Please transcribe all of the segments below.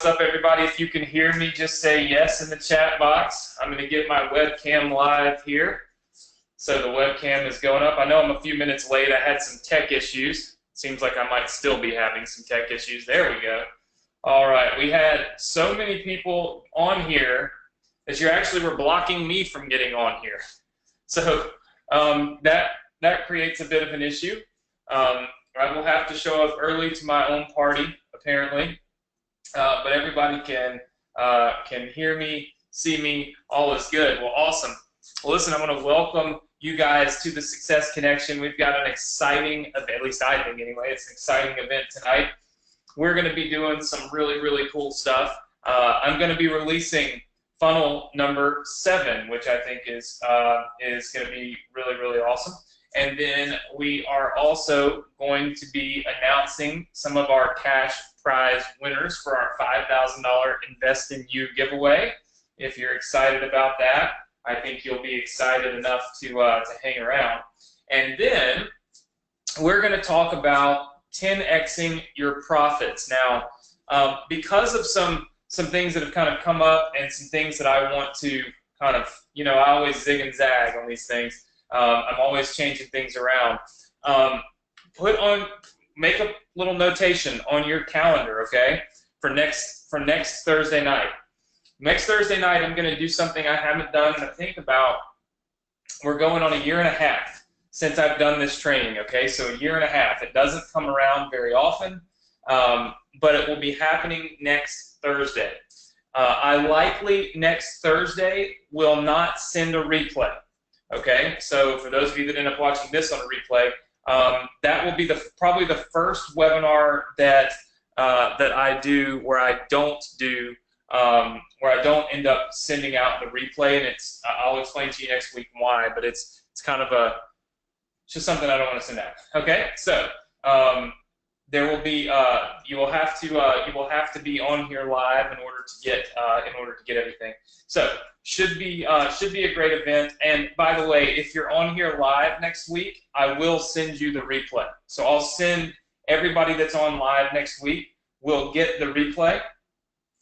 up, everybody? If you can hear me, just say yes in the chat box. I'm going to get my webcam live here. So the webcam is going up. I know I'm a few minutes late. I had some tech issues. Seems like I might still be having some tech issues. There we go. All right. We had so many people on here that you actually were blocking me from getting on here. So that creates a bit of an issue. I will have to show up early to my own party, apparently. But everybody can hear me, see me, all is good. Well, awesome. Well, listen, I want to welcome you guys to the Success Connection. We've got an exciting, at least I think anyway, it's an exciting event tonight. We're going to be doing some really, really cool stuff. I'm going to be releasing funnel number 7, which I think is going to be really, really awesome. And then we are also going to be announcing some of our cash prize winners for our $5,000 Invest in You giveaway. If you're excited about that, I think you'll be excited enough to hang around. And then we're going to talk about 10xing your profits. Now, because of some things that have kind of come up and some things that I want to kind of, I always zig and zag on these things. I'm always changing things around. Make a little notation on your calendar, okay, for next Thursday night. Next Thursday night, I'm going to do something I haven't done in we're going on a year and a half since I've done this training, okay, so a year and a half. It doesn't come around very often, but it will be happening next Thursday. I likely next Thursday will not send a replay. Okay, so for those of you that end up watching this on a replay, that will be probably the first webinar that I do where I don't end up sending out the replay, and I'll explain to you next week why. But it's kind of it's just something I don't want to send out. Okay, so there will be you will have to be on here live in order to get everything. So should be a great event. And by the way, if you're on here live next week, I will send you the replay. So I'll send everybody that's on live next week will get the replay,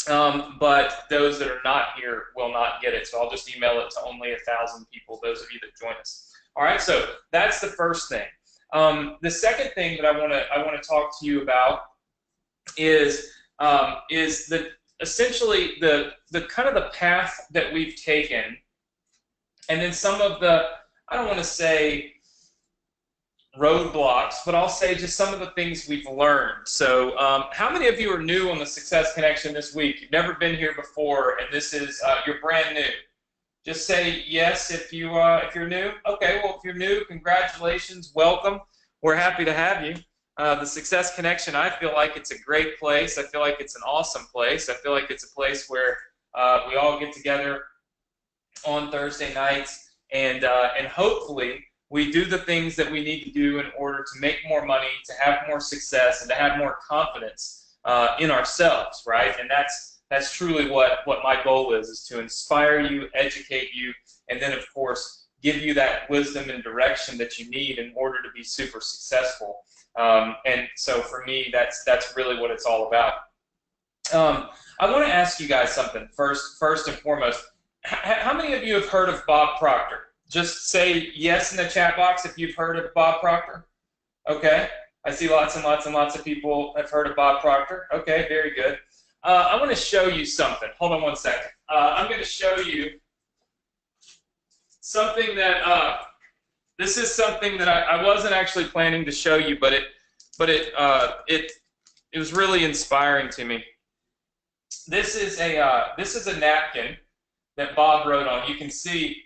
but those that are not here will not get it. So I'll just email it to only 1,000 people, those of you that join us. All right, so that's the first thing. The second thing that I want to talk to you about is essentially the kind of the path that we've taken, and then some of the, I don't want to say roadblocks, but I'll say just some of the things we've learned. So how many of you are new on the Success Connection this week? You've never been here before, and this is you're brand new. Just say yes if you're new. Okay, well, if you're new, congratulations, welcome. We're happy to have you. The Success Connection, I feel like it's a great place. I feel like it's an awesome place. I feel like it's a place where we all get together on Thursday nights, and hopefully we do the things that we need to do in order to make more money, to have more success, and to have more confidence in ourselves, right? And that's truly what my goal is to inspire you, educate you, and then, of course, give you that wisdom and direction that you need in order to be super successful. And so for me, that's really what it's all about. I want to ask you guys something first and foremost. How many of you have heard of Bob Proctor? Just say yes in the chat box if you've heard of Bob Proctor. Okay, I see lots and lots and lots of people have heard of Bob Proctor. Okay, very good. I want to show you something. Hold on one second. I'm going to show you something that this is something that I wasn't actually planning to show you, but it was really inspiring to me. This is a napkin that Bob wrote on. You can see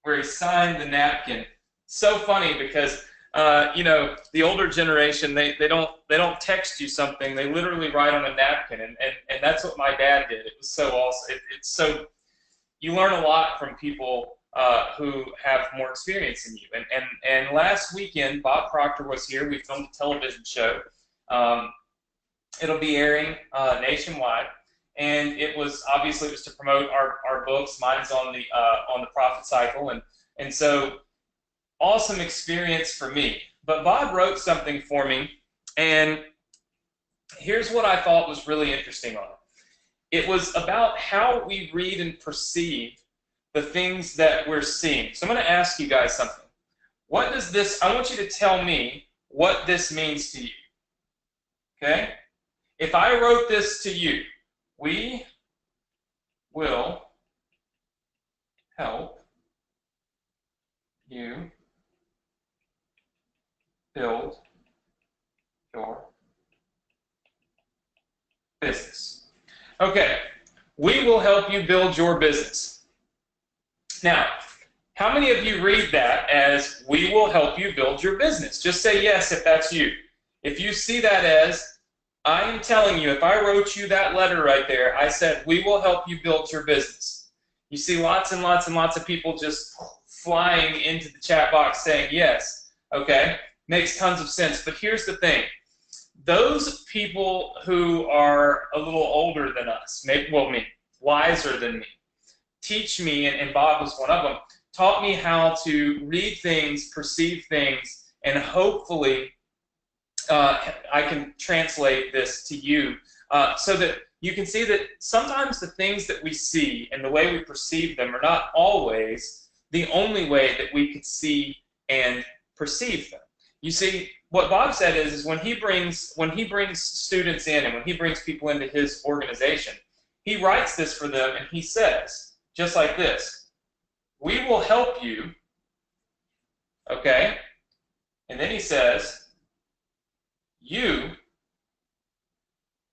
where he signed the napkin. So funny because the older generation they don't text you something. They literally write on a napkin, and that's what my dad did. It was so awesome. It's so you learn a lot from people who have more experience than you. And last weekend, Bob Proctor was here. We filmed a television show. It'll be airing nationwide, and it was to promote our books. Mine's on the Profit Cycle, and so awesome experience for me. But Bob wrote something for me, and here's what I thought was really interesting on it. It was about how we read and perceive the things that we're seeing. So I'm going to ask you guys something. What does this, I want you to tell me what this means to you. Okay? If I wrote this to you, we will help you build your business. Okay, we will help you build your business. Now, how many of you read that as we will help you build your business? Just say yes if that's you. If you see that as, I am telling you, if I wrote you that letter right there, I said, we will help you build your business. You see lots and lots and lots of people just flying into the chat box saying yes. Okay, makes tons of sense. But here's the thing. Those people who are a little older than us, maybe, well, me, wiser than me, teach me, and Bob was one of them, taught me how to read things, perceive things, and hopefully I can translate this to you so that you can see that sometimes the things that we see and the way we perceive them are not always the only way that we could see and perceive them. You see, what Bob said is when he brings students in and when he brings people into his organization, he writes this for them and he says, just like this, we will help you, okay? And then he says, you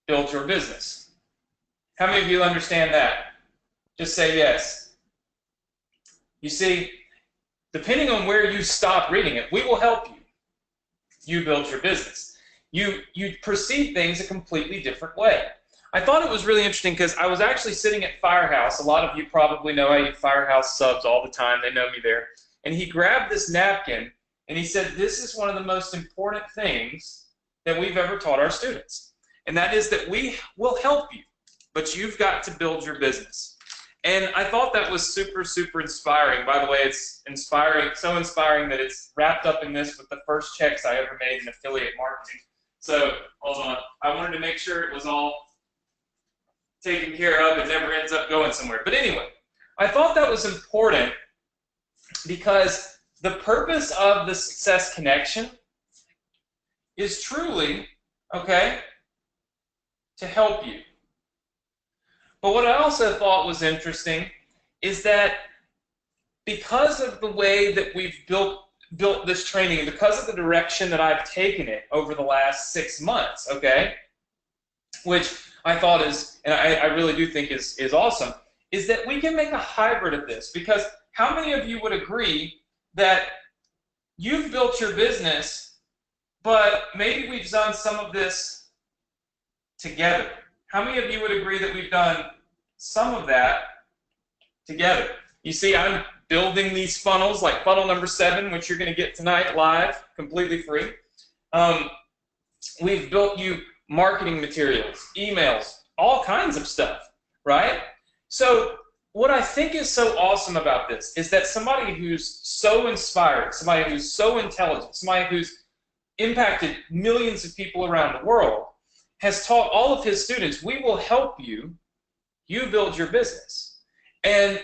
build your business. How many of you understand that? Just say yes. You see, depending on where you stop reading it, we will help you. You build your business. You perceive things a completely different way. I thought it was really interesting because I was actually sitting at Firehouse. A lot of you probably know I eat Firehouse subs all the time. They know me there. And he grabbed this napkin and he said, this is one of the most important things that we've ever taught our students. And that is that we will help you, but you've got to build your business. And I thought that was super, super inspiring. By the way, it's inspiring, so inspiring that it's wrapped up in this with the first checks I ever made in affiliate marketing. So, hold on. I wanted to make sure it was all taken care of. It never ends up going somewhere. But anyway, I thought that was important because the purpose of the Success Connection is truly, okay, to help you. But what I also thought was interesting is that because of the way that we've built this training, because of the direction that I've taken it over the last 6 months, okay, which I thought is, and I really do think is awesome, is that we can make a hybrid of this. Because how many of you would agree that you've built your business, but maybe we've done some of this together? How many of you would agree that we've done some of that together? You see, I'm building these funnels, like funnel number 7, which you're going to get tonight live, completely free. We've built you marketing materials, emails, all kinds of stuff, right? So what I think is so awesome about this is that somebody who's so inspired, somebody who's so intelligent, somebody who's impacted millions of people around the world, has taught all of his students, we will help you, you build your business. And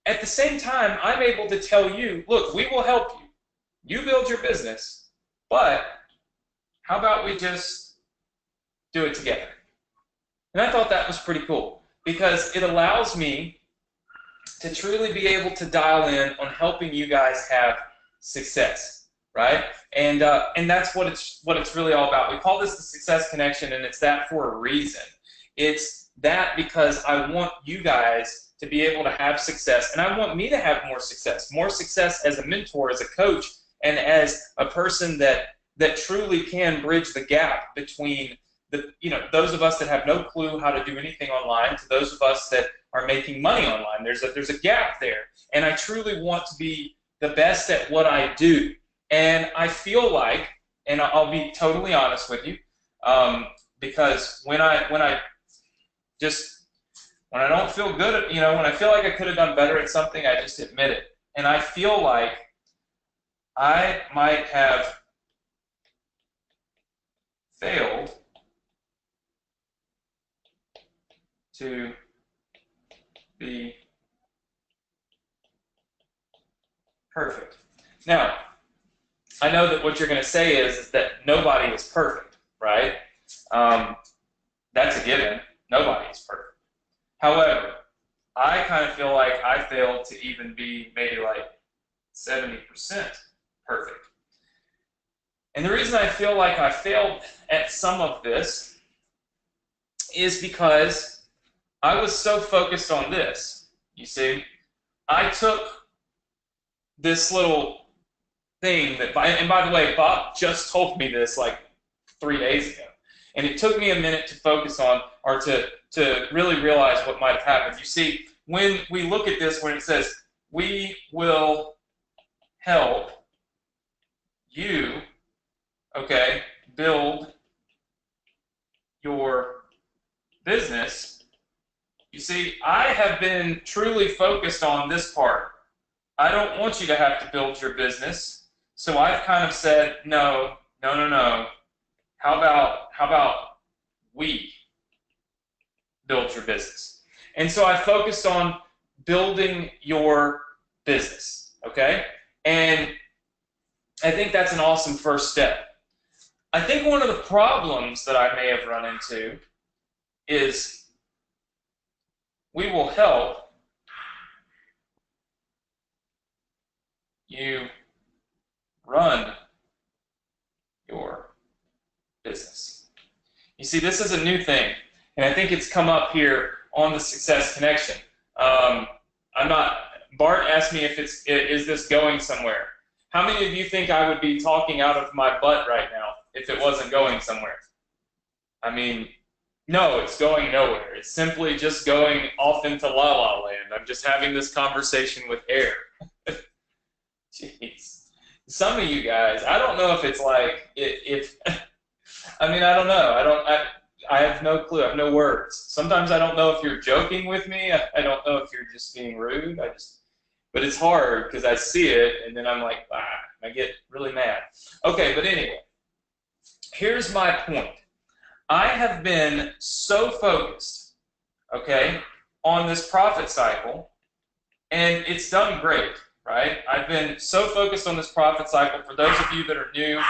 at the same time, I'm able to tell you, look, we will help you, you build your business, but how about we just do it together? And I thought that was pretty cool because it allows me to truly be able to dial in on helping you guys have success, right? And that's what it's really all about. We call this the Success Connection, and it's that for a reason. It's that because I want you guys to be able to have success, and I want me to have more success as a mentor, as a coach, and as a person that truly can bridge the gap between those of us that have no clue how to do anything online to those of us that are making money online. There's a gap there, and I truly want to be the best at what I do. And I feel like, and I'll be totally honest with you, because when I don't feel good at, when I feel like I could have done better at something, I just admit it. And I feel like I might have failed to be perfect. Now, I know that what you're going to say is that nobody is perfect, right? That's a given. Nobody is perfect. However, I kind of feel like I failed to even be maybe like 70% perfect. And the reason I feel like I failed at some of this is because I was so focused on this. You see, I took this little thing that, and by the way, Bob just told me this like 3 days ago. And it took me a minute to focus on, or to really realize what might have happened. You see, when we look at this, when it says, we will help you, okay, build your business, you see, I have been truly focused on this part. I don't want you to have to build your business. So I've kind of said, no. How about we build your business? And so I focused on building your business, okay? And I think that's an awesome first step. I think one of the problems that I may have run into is we will help you run your business. You see, this is a new thing, and I think it's come up here on the Success Connection. Bart asked me if is this going somewhere? How many of you think I would be talking out of my butt right now if it wasn't going somewhere? I mean, no, it's going nowhere. It's simply just going off into la la land. I'm just having this conversation with air. Jeez. Some of you guys, I don't know if it's like, I mean, I don't know. I have no clue. I have no words. Sometimes I don't know if you're joking with me. I don't know if you're just being rude. But it's hard because I see it, and then I'm like, I get really mad. Okay, but anyway, here's my point. I have been so focused, okay, on this profit cycle, and it's done great, right? I've been so focused on this profit cycle. For those of you that are new,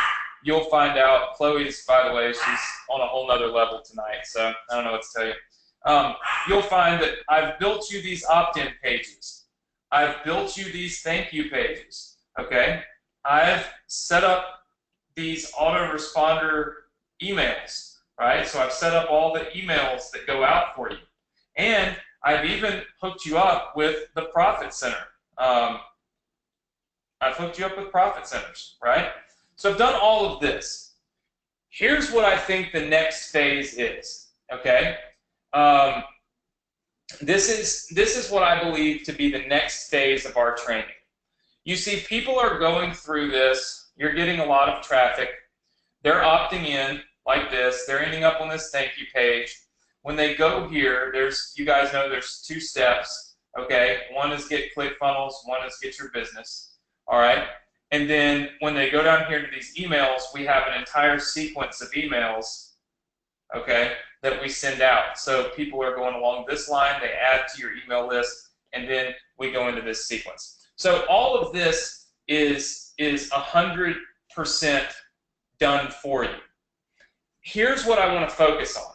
you'll find out. Chloe's, by the way, she's on a whole nother level tonight, so I don't know what to tell you. You'll find that I've built you these opt-in pages. I've built you these thank you pages, okay? I've set up these autoresponder emails, right? So I've set up all the emails that go out for you. And I've even hooked you up with the Profit Center. I've hooked you up with profit centers, right? So I've done all of this. Here's what I think the next phase is, okay? This is what I believe to be the next phase of our training. You see, people are going through this. You're getting a lot of traffic. They're opting in like this. They're ending up on this thank you page. When they go here, you guys know there's 2 steps, okay? One is get ClickFunnels. One is get your business, all right? And then when they go down here to these emails, we have an entire sequence of emails, okay, that we send out. So people are going along this line, they add to your email list, and then we go into this sequence. So all of this is 100% done for you. Here's what I want to focus on.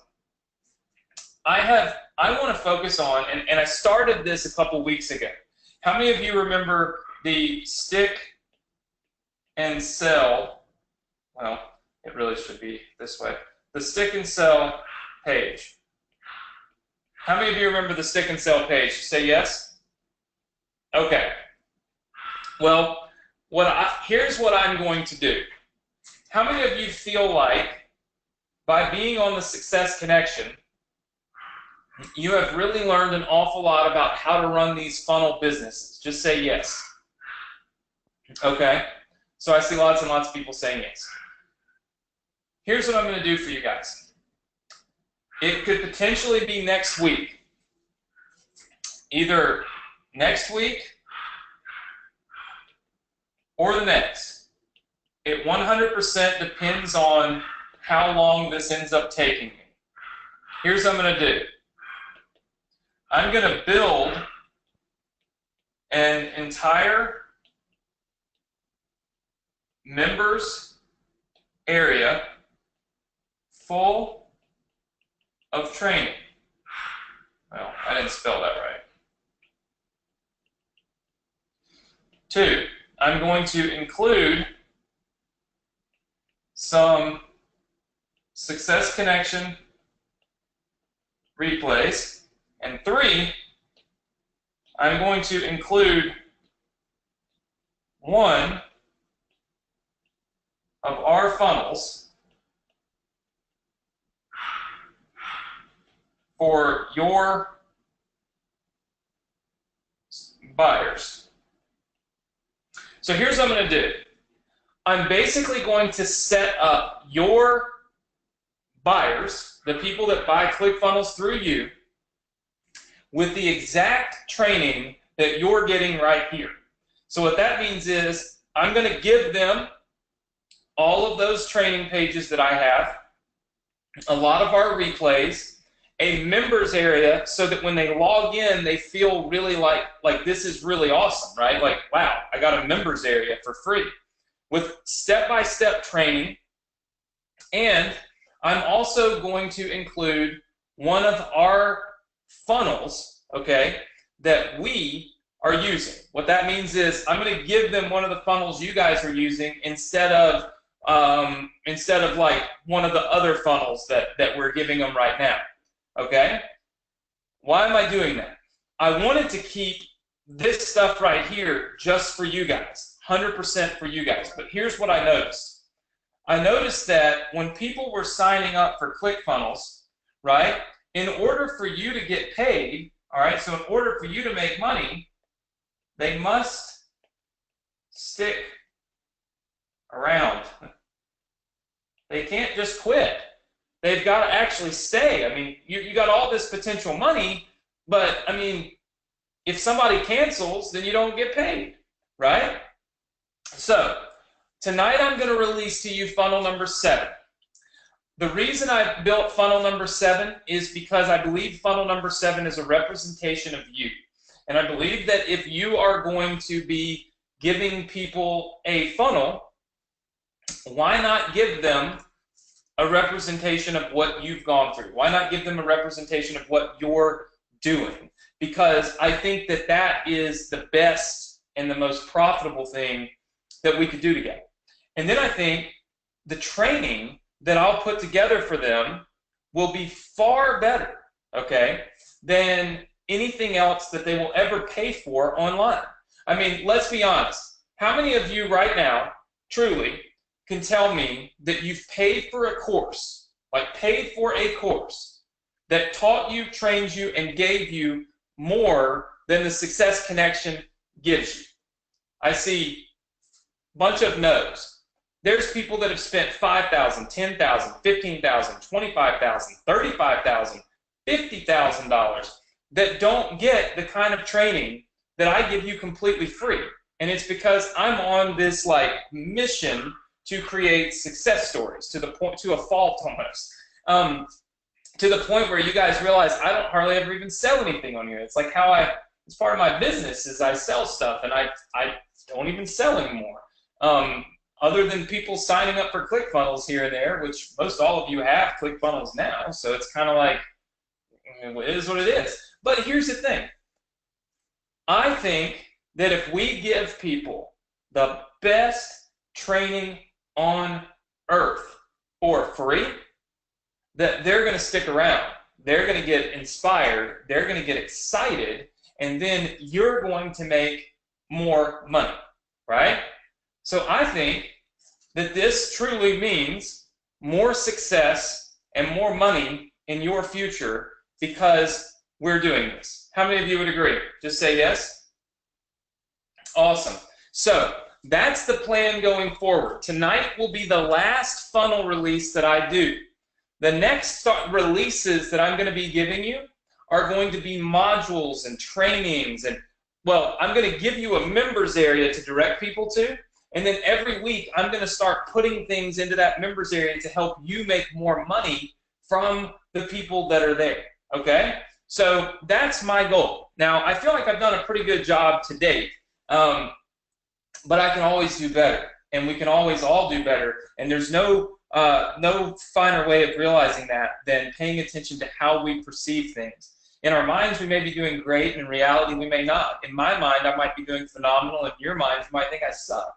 I want to focus on, and I started this a couple weeks ago. How many of you remember the stick and sell? Well, it really should be this way. The stick and sell page. How many of you remember the stick and sell page? Say yes? Okay. Well, here's what I'm going to do. How many of you feel like by being on the Success Connection, you have really learned an awful lot about how to run these funnel businesses? Just say yes. Okay. So I see lots and lots of people saying yes. Here's what I'm going to do for you guys. It could potentially be next week. Either next week or the next. It 100% depends on how long this ends up taking me. Here's what I'm going to do. I'm going to build an entire members area full of training. Well, I didn't spell that right. 2, I'm going to include some success connection replays. And 3, I'm going to include one of our funnels for your buyers. So here's what I'm going to do. I'm basically going to set up your buyers, the people that buy ClickFunnels through you, with the exact training that you're getting right here. So what that means is I'm going to give them all of those training pages that I have, a lot of our replays, a members area so that when they log in, they feel really like this is really awesome, right? Like, wow, I got a members area for free with step-by-step training. And I'm also going to include one of our funnels, okay, that we are using. What that means is I'm going to give them one of the funnels you guys are using instead of like one of the other funnels that we're giving them right now. Okay? Why am I doing that? I wanted to keep this stuff right here just for you guys, 100% for you guys. But here's what I noticed. I noticed that when people were signing up for ClickFunnels, right, in order for you to get paid, all right, so in order for you to make money, they must stick around. They can't just quit. They've got to actually stay. I mean, you got all this potential money, but, I mean, if somebody cancels, then you don't get paid, right? So, tonight I'm going to release to you funnel number 7. The reason I built funnel number 7 is because I believe funnel number 7 is a representation of you. And I believe that if you are going to be giving people a funnel, why not give them a representation of what you've gone through? Why not give them a representation of what you're doing? Because I think that that is the best and the most profitable thing that we could do together. And then I think the training that I'll put together for them will be far better, okay, than anything else that they will ever pay for online. I mean, let's be honest. How many of you right now, truly, can tell me that you've paid for a course, like paid for a course that taught you, trained you, and gave you more than the Success Connection gives you? I see a bunch of no's. There's people that have spent $5,000, $10,000, $15,000, $25,000, $35,000, $50,000 that don't get the kind of training that I give you completely free. And it's because I'm on this like mission to create success stories to a fault almost, to the point where you guys realize I don't hardly ever even sell anything on here. It's like how it's part of my business is I sell stuff, and I don't even sell anymore. Other than people signing up for ClickFunnels here and there, which most all of you have ClickFunnels now, so it's kind of like, it is what it is. But here's the thing. I think that if we give people the best training on earth for free, that they're going to stick around. They're going to get inspired. They're going to get excited. And then you're going to make more money, right? So I think that this truly means more success and more money in your future because we're doing this. How many of you would agree? Just say yes. Awesome. So that's the plan going forward. Tonight will be the last funnel release that I do. The next releases that I'm going to be giving you are going to be modules and trainings. And, well, I'm going to give you a members area to direct people to. And then every week, I'm going to start putting things into that members area to help you make more money from the people that are there. Okay? So that's my goal. Now, I feel like I've done a pretty good job to date, but I can always do better, and we can always all do better. And there's no finer way of realizing that than paying attention to how we perceive things. In our minds, we may be doing great, and in reality, we may not. In my mind, I might be doing phenomenal. In your mind, you might think I suck.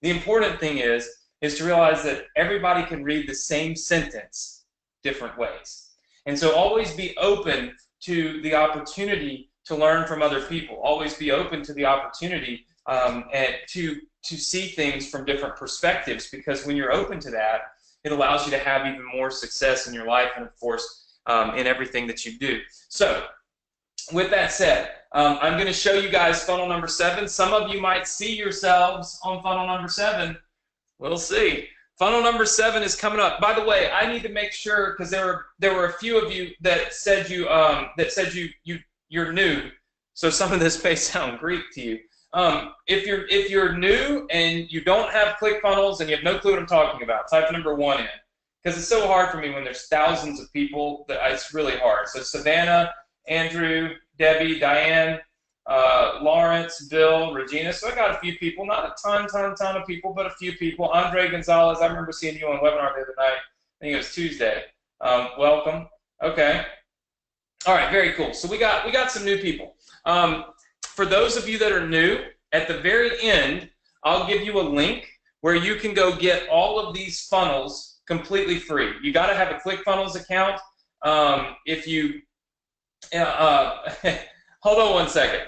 The important thing is to realize that everybody can read the same sentence different ways. And so always be open to the opportunity to learn from other people. Always be open to the opportunity and to see things from different perspectives, because when you're open to that, it allows you to have even more success in your life and, of course, in everything that you do. So with that said, I'm going to show you guys funnel number 7. Some of you might see yourselves on funnel number 7. We'll see. Funnel number 7 is coming up. By the way, I need to make sure, because there were a few of you that said you're new. So some of this may sound Greek to you. If you're new and you don't have ClickFunnels and you have no clue what I'm talking about, type number 1 in, because it's so hard for me when there's thousands of people that it's really hard. So Savannah, Andrew, Debbie, Diane, Lawrence, Bill, Regina. So I got a few people, not a ton of people, but a few people. Andre Gonzalez, I remember seeing you on a webinar the other night. I think it was Tuesday. Welcome. Okay. All right, very cool. So we got some new people. For those of you that are new, at the very end, I'll give you a link where you can go get all of these funnels completely free. You got to have a ClickFunnels account. If you hold on one second.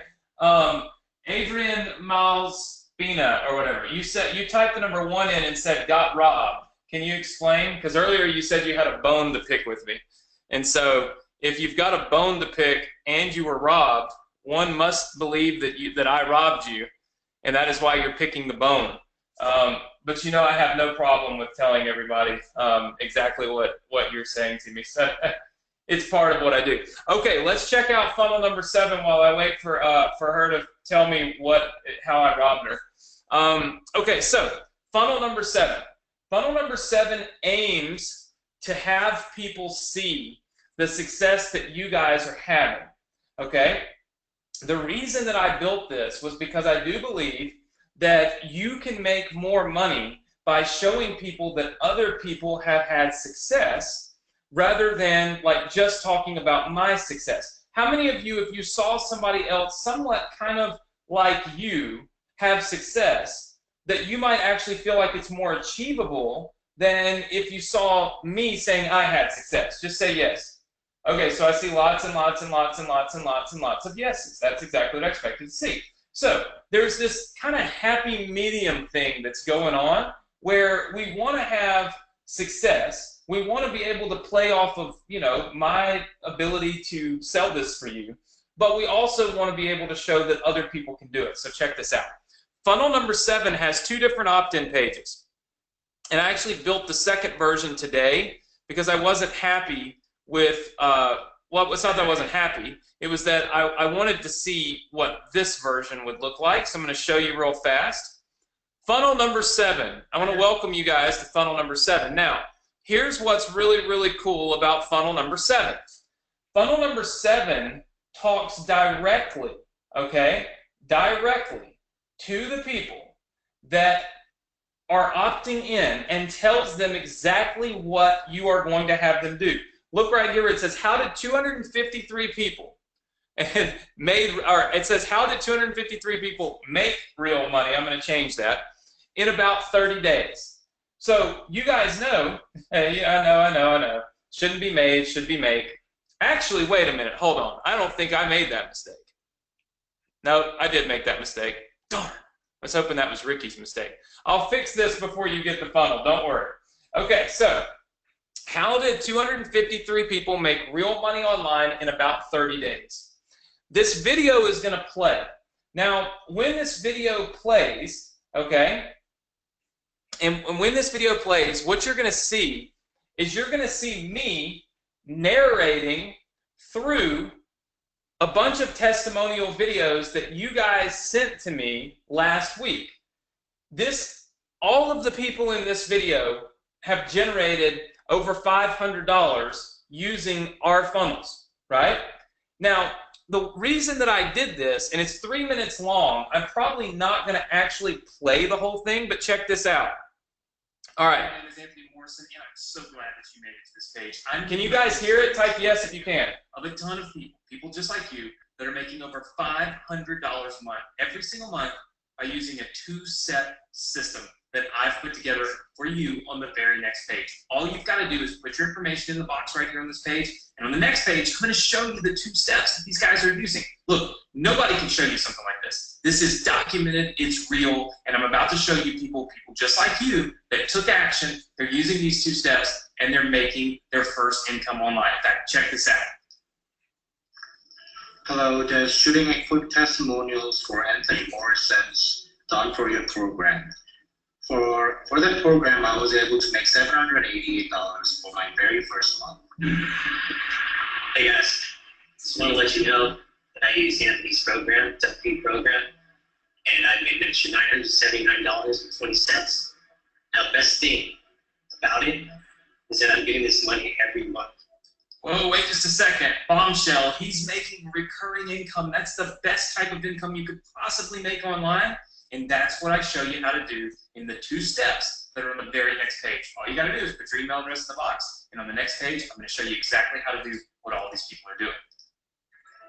Adrian Malspina or whatever. You typed the number 1 in and said got robbed. Can you explain? Because earlier you said you had a bone to pick with me. And so if you've got a bone to pick and you were robbed, one must believe that I robbed you, and that is why you're picking the bone. But you know, I have no problem with telling everybody exactly what you're saying to me. So it's part of what I do. Okay, let's check out funnel number 7 while I wait for her to tell me how I robbed her. Okay, so funnel number 7. Funnel number 7 aims to have people see the success that you guys are having. Okay? The reason that I built this was because I do believe that you can make more money by showing people that other people have had success rather than like just talking about my success. How many of you, if you saw somebody else somewhat kind of like you have success, that you might actually feel like it's more achievable than if you saw me saying I had success? Just say yes. Okay, so I see lots and lots and lots and lots and lots and lots of yeses. That's exactly what I expected to see. So there's this kind of happy medium thing that's going on where we want to have success. We want to be able to play off of, you know, my ability to sell this for you, but we also want to be able to show that other people can do it. So check this out. Funnel number 7 has 2 different opt-in pages. And I actually built the second version today because I wasn't happy with, well, it's not that I wasn't happy. It was that I wanted to see what this version would look like. So I'm going to show you real fast. Funnel number 7. I want to welcome you guys to funnel number 7. Now, here's what's really, really cool about funnel number 7. Funnel number 7 talks directly, okay, directly to the people that are opting in and tells them exactly what you are going to have them do. Look right here. It says, how did 253 people it says, how did 253 people make real money? I'm going to change that in about 30 days. So you guys know, hey, I know. Shouldn't be made, should be make. Actually, wait a minute. Hold on. I don't think I made that mistake. No, I did make that mistake. Darn. I was hoping that was Ricky's mistake. I'll fix this before you get the funnel. Don't worry. Okay, so how did 253 people make real money online in about 30 days? This video is going to play. Now, when this video plays, okay, and when this video plays, what you're going to see is you're going to see me narrating through a bunch of testimonial videos that you guys sent to me last week. All of the people in this video have generated over $500 using our funnels, right? Now, the reason that I did this, and it's 3 minutes long, I'm probably not going to actually play the whole thing, but check this out. All right. My name is Anthony Morrison, and I'm so glad that you made it to this page. Can you guys hear it? Type yes if you can. Of a ton of people just like you, that are making over $500 a month every single month by using a two-step system that I've put together for you on the very next page. All you've got to do is put your information in the box right here on this page, and on the next page, I'm going to show you the 2 steps that these guys are using. Look, nobody can show you something like this. This is documented, it's real, and I'm about to show you people just like you that took action, they're using these 2 steps, and they're making their first income online. In fact, check this out. Hello, just shooting a quick testimonials for Anthony Morrison's Done For You program. For that program, I was able to make $788 for my very first month. Hey guys, just want to let you know that I use Anthony's program, it's a free program, and I made an extra $979.20. Now, the best thing about it is that I'm getting this money every month. Whoa, wait just a second. Bombshell, he's making recurring income. That's the best type of income you could possibly make online. And that's what I show you how to do in the 2 steps that are on the very next page. All you got to do is put your email address in the box. And on the next page, I'm going to show you exactly how to do what all these people are doing.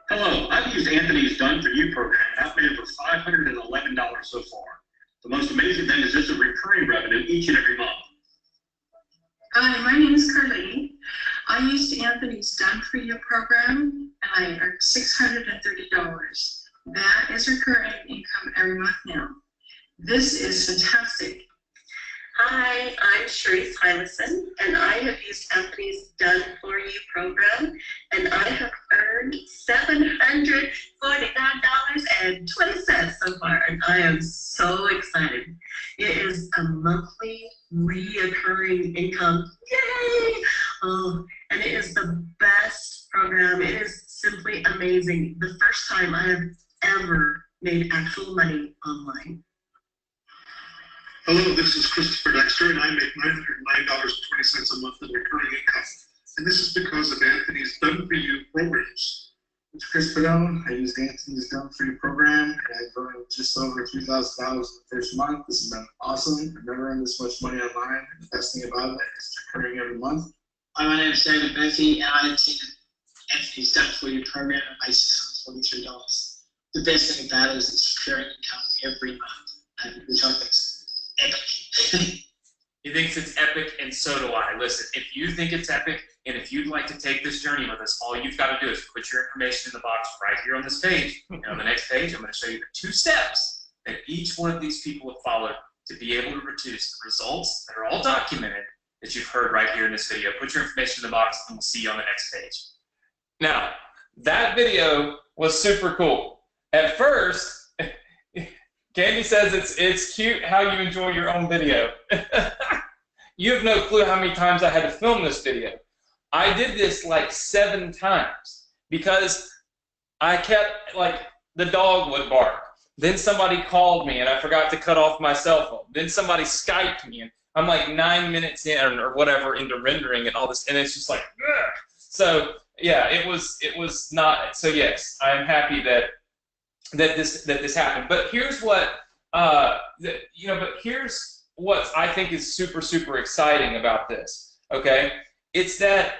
Hello, I've used Anthony's Done For You program, and I've made over $511 so far. The most amazing thing is this is recurring revenue each and every month. Hi, my name is Carlene. I used Anthony's Done For You program, and I earned $630. That is recurring income every month now. This is fantastic. Hi, I'm Sharice Hymason, and I have used Anthony's Done For You program, and I have earned $749.20 so far, and I am so excited. It is a monthly reoccurring income. Yay! Oh, and it is the best program. It is simply amazing. The first time I have ever made actual money online. Hello, this is Christopher Dexter, and I make $909.20 a month in recurring income. And this is because of Anthony's Done For You programs. It's Chris Padone. I used Anthony's Done For You program, and I've earned just over $3,000 in the first month. This has been awesome. I've never earned this much money online, and the best thing about it is it's recurring every month. Hi, my name is David Betty, and I have taken Anthony's Done For You program at my $643. The best thing about it is it's recurring income every month, and which I think is epic. He thinks it's epic, and so do I. Listen, if you think it's epic, and if you'd like to take this journey with us, all you've got to do is put your information in the box right here on this page. And on the next page, I'm going to show you the 2 steps that each one of these people have followed to be able to produce the results that are all documented that you've heard right here in this video. Put your information in the box, and we'll see you on the next page. Now, that video was super cool. At first, Candy says it's cute how you enjoy your own video. You have no clue how many times I had to film this video. I did this like 7 times because I kept, like, the dog would bark. Then somebody called me and I forgot to cut off my cell phone. Then somebody Skyped me and I'm like 9 minutes in or whatever into rendering and all this, and it's just like, ugh. So yeah, it was not. So yes, I'm happy that this happened. But here's what here's what I think is super exciting about this. Okay, it's that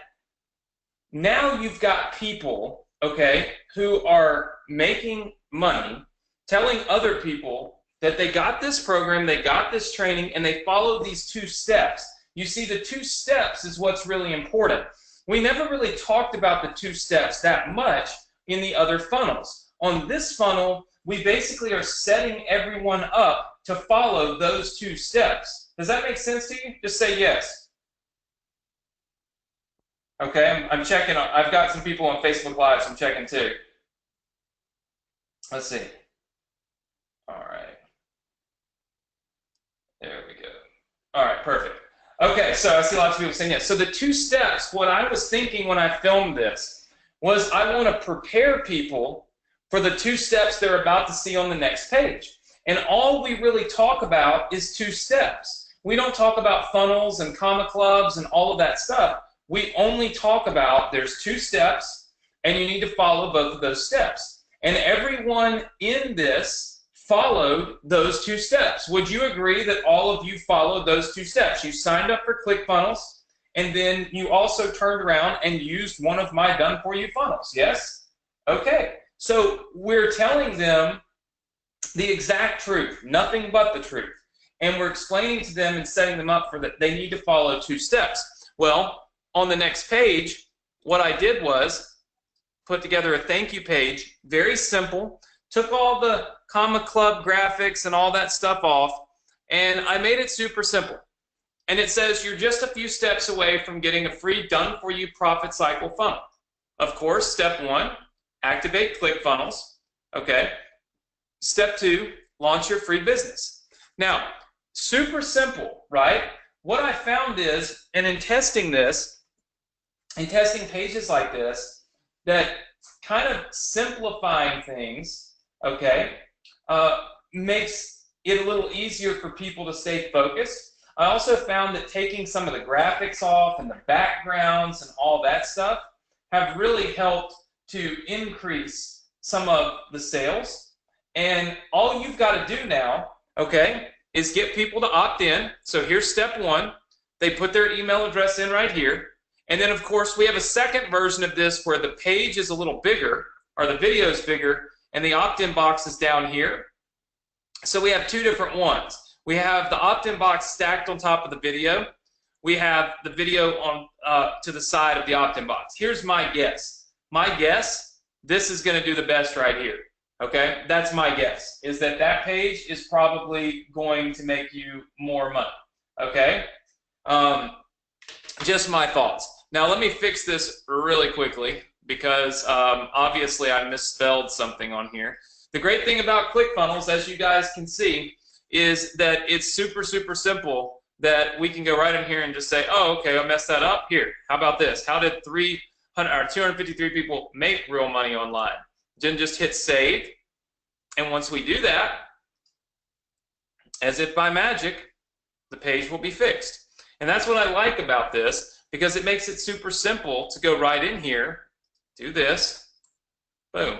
now you've got people, okay, who are making money, telling other people that they got this program, they got this training, and they followed these 2 steps. You see, the 2 steps is what's really important. We never really talked about the 2 steps that much in the other funnels. On this funnel, we basically are setting everyone up to follow those 2 steps. Does that make sense to you? Just say yes. Okay, I'm checking. I've got some people on Facebook Live, so I'm checking too. Let's see. All right. There we go. All right, perfect. Okay, so I see lots of people saying yes. So the 2 steps, what I was thinking when I filmed this was I want to prepare people for the 2 steps they're about to see on the next page. And all we really talk about is 2 steps. We don't talk about funnels and comma clubs and all of that stuff. We only talk about there's 2 steps, and you need to follow both of those steps. And everyone in this followed those 2 steps. Would you agree that all of you followed those 2 steps? You signed up for ClickFunnels, and then you also turned around and used one of my done-for-you funnels, yes? Okay, so we're telling them the exact truth, nothing but the truth. And we're explaining to them and setting them up for that they need to follow 2 steps. Well, on the next page, what I did was put together a thank you page, very simple, took all the Comma Club graphics and all that stuff off, and I made it super simple. And it says you're just a few steps away from getting a free done-for-you profit cycle funnel. Of course, step 1, activate ClickFunnels. Okay. Step 2, launch your free business. Now, super simple, right? What I found is, and in testing this, in testing pages like this, that kind of simplifying things, okay, makes it a little easier for people to stay focused. I also found that taking some of the graphics off and the backgrounds and all that stuff have really helped to increase some of the sales. And all you've got to do now, okay, is get people to opt in. So here's step 1. They put their email address in right here. And then, of course, we have a second version of this where the page is a little bigger, or the video is bigger, and the opt-in box is down here. So we have 2 different ones. We have the opt-in box stacked on top of the video. We have the video on to the side of the opt-in box. Here's my guess. My guess, this is going to do the best right here. Okay, that's my guess, is that that page is probably going to make you more money. Okay, just my thoughts. Now let me fix this really quickly because obviously I misspelled something on here. The great thing about ClickFunnels, as you guys can see, is that it's super, super simple that we can go right in here and just say, oh, okay, I messed that up. Here, how about this? How did 253 people make real money online? Then just hit save, and once we do that, as if by magic, the page will be fixed. And that's what I like about this, because it makes it super simple to go right in here, do this, boom,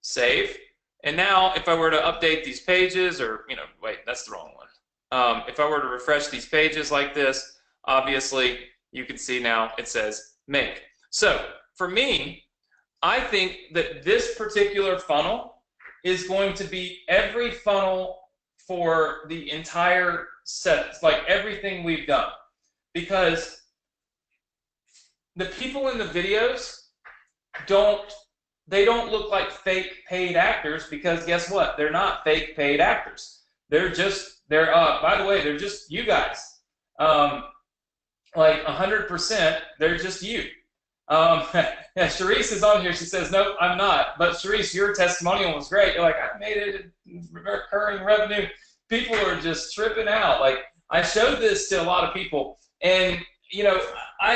save. And now if I were to update these pages, or, wait, that's the wrong one. If I were to refresh these pages like this, obviously you can see now it says make. So for me, I think that this particular funnel is going to be every funnel for the entire set, like everything we've done. Because the people in the videos don't look like fake paid actors, because guess what? They're not fake paid actors. By the way, they're just you guys. Like 100%, they're just you. Yeah, Sharice is on here. She says, nope, I'm not. But Sharice, your testimonial was great. You're like, I made it in recurring revenue. People are just tripping out. Like, I showed this to a lot of people, and I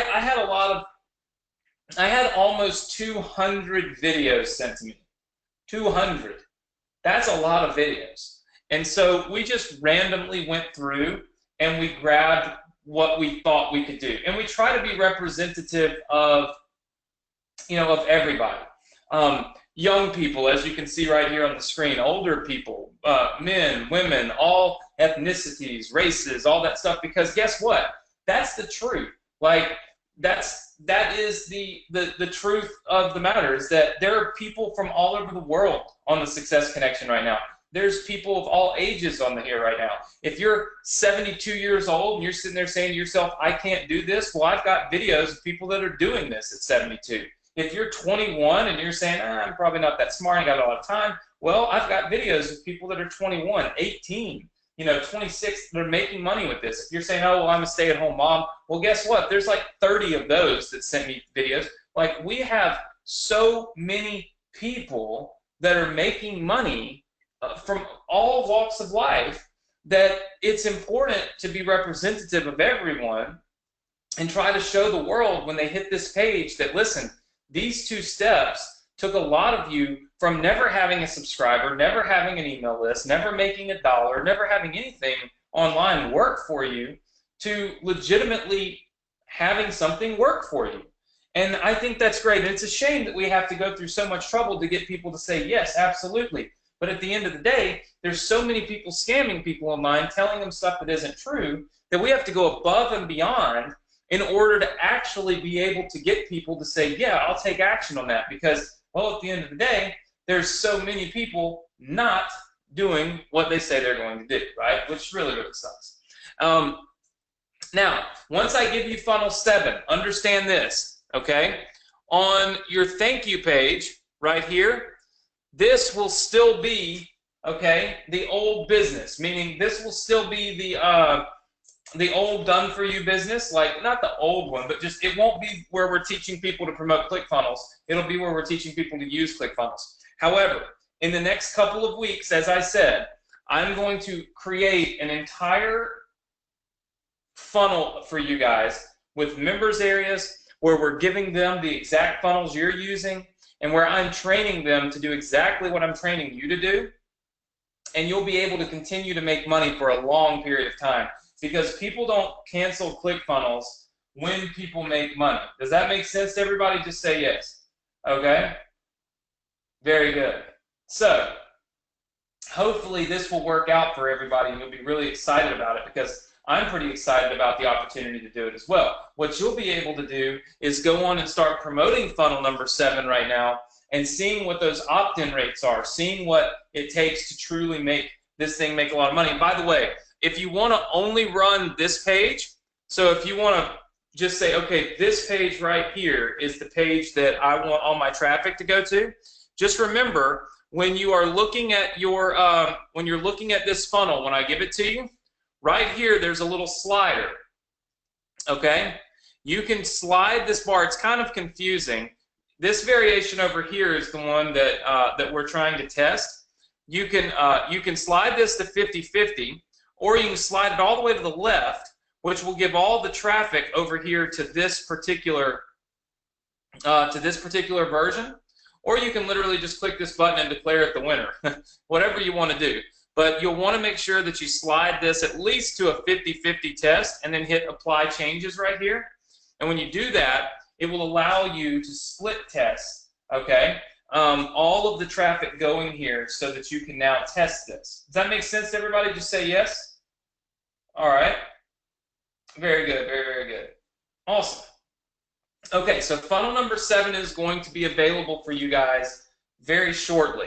had almost 200 videos sent to me. 200. That's a lot of videos. And so we just randomly went through and we grabbed what we thought we could do. And we try to be representative of, of everybody. Young people, as you can see right here on the screen, older people, men, women, all ethnicities, races, all that stuff, because guess what? That's the truth. Like, that is the truth of the matter, is that there are people from all over the world on the Success Connection right now. There's people of all ages on here right now. If you're 72 years old and you're sitting there saying to yourself, I can't do this, well, I've got videos of people that are doing this at 72. If you're 21 and you're saying, I'm probably not that smart, I got a lot of time, well, I've got videos of people that are 21, 18, 26, they're making money with this. If you're saying, oh, well, I'm a stay-at-home mom, well, guess what? There's like 30 of those that sent me videos. Like, we have so many people that are making money from all walks of life that it's important to be representative of everyone and try to show the world when they hit this page that, listen, these 2 steps took a lot of you from never having a subscriber, never having an email list, never making $1, never having anything online work for you, to legitimately having something work for you. And I think that's great. And it's a shame that we have to go through so much trouble to get people to say, yes, absolutely. But at the end of the day, there's so many people scamming people online, telling them stuff that isn't true, that we have to go above and beyond in order to actually be able to get people to say, yeah, I'll take action on that. Because, well, at the end of the day, there's so many people not doing what they say they're going to do, right? Which really, really sucks. Now, once I give you funnel 7, understand this, okay? On your thank you page right here, this will still be, okay, the old business, meaning this will still be the old done-for-you business, like not the old one, but just it won't be where we're teaching people to promote ClickFunnels. It'll be where we're teaching people to use ClickFunnels. However, in the next couple of weeks, as I said, I'm going to create an entire funnel for you guys with members areas where we're giving them the exact funnels you're using and where I'm training them to do exactly what I'm training you to do. And you'll be able to continue to make money for a long period of time because people don't cancel ClickFunnels when people make money. Does that make sense to everybody? Just say yes. Okay? Very good. So, hopefully this will work out for everybody and you'll be really excited about it because I'm pretty excited about the opportunity to do it as well. What you'll be able to do is go on and start promoting funnel number 7 right now and seeing what those opt-in rates are, seeing what it takes to truly make this thing make a lot of money. And by the way, if you want to only run this page, so if you want to just say, okay, this page right here is the page that I want all my traffic to go to, just remember when you are looking at your, when you're looking at this funnel, when I give it to you, right here, there's a little slider, okay? You can slide this bar. It's kind of confusing. This variation over here is the one that, that we're trying to test. You can slide this to 50-50, or you can slide it all the way to the left, which will give all the traffic over here to this particular version. Or you can literally just click this button and declare it the winner, whatever you want to do. But you'll want to make sure that you slide this at least to a 50-50 test and then hit apply changes right here. And when you do that, it will allow you to split test, okay, all of the traffic going here so that you can now test this. Does that make sense to everybody? Just say yes. All right. Very good, very, very good. Awesome. Okay, so funnel number 7 is going to be available for you guys very shortly.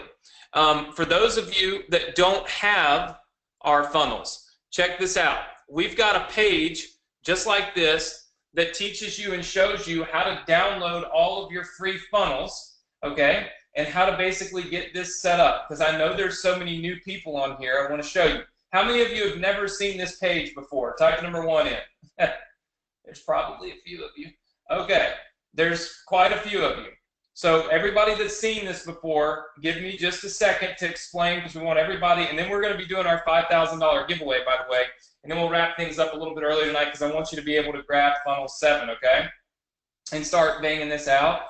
For those of you that don't have our funnels, check this out. We've got a page just like this that teaches you and shows you how to download all of your free funnels, okay, and how to basically get this set up. Because I know there's so many new people on here. I want to show you. How many of you have never seen this page before? Type number 1 in. There's probably a few of you. Okay, there's quite a few of you. So everybody that's seen this before, give me just a second to explain because we want everybody, and then we're going to be doing our $5,000 giveaway, by the way, and then we'll wrap things up a little bit earlier tonight because I want you to be able to grab funnel 7, okay, and start banging this out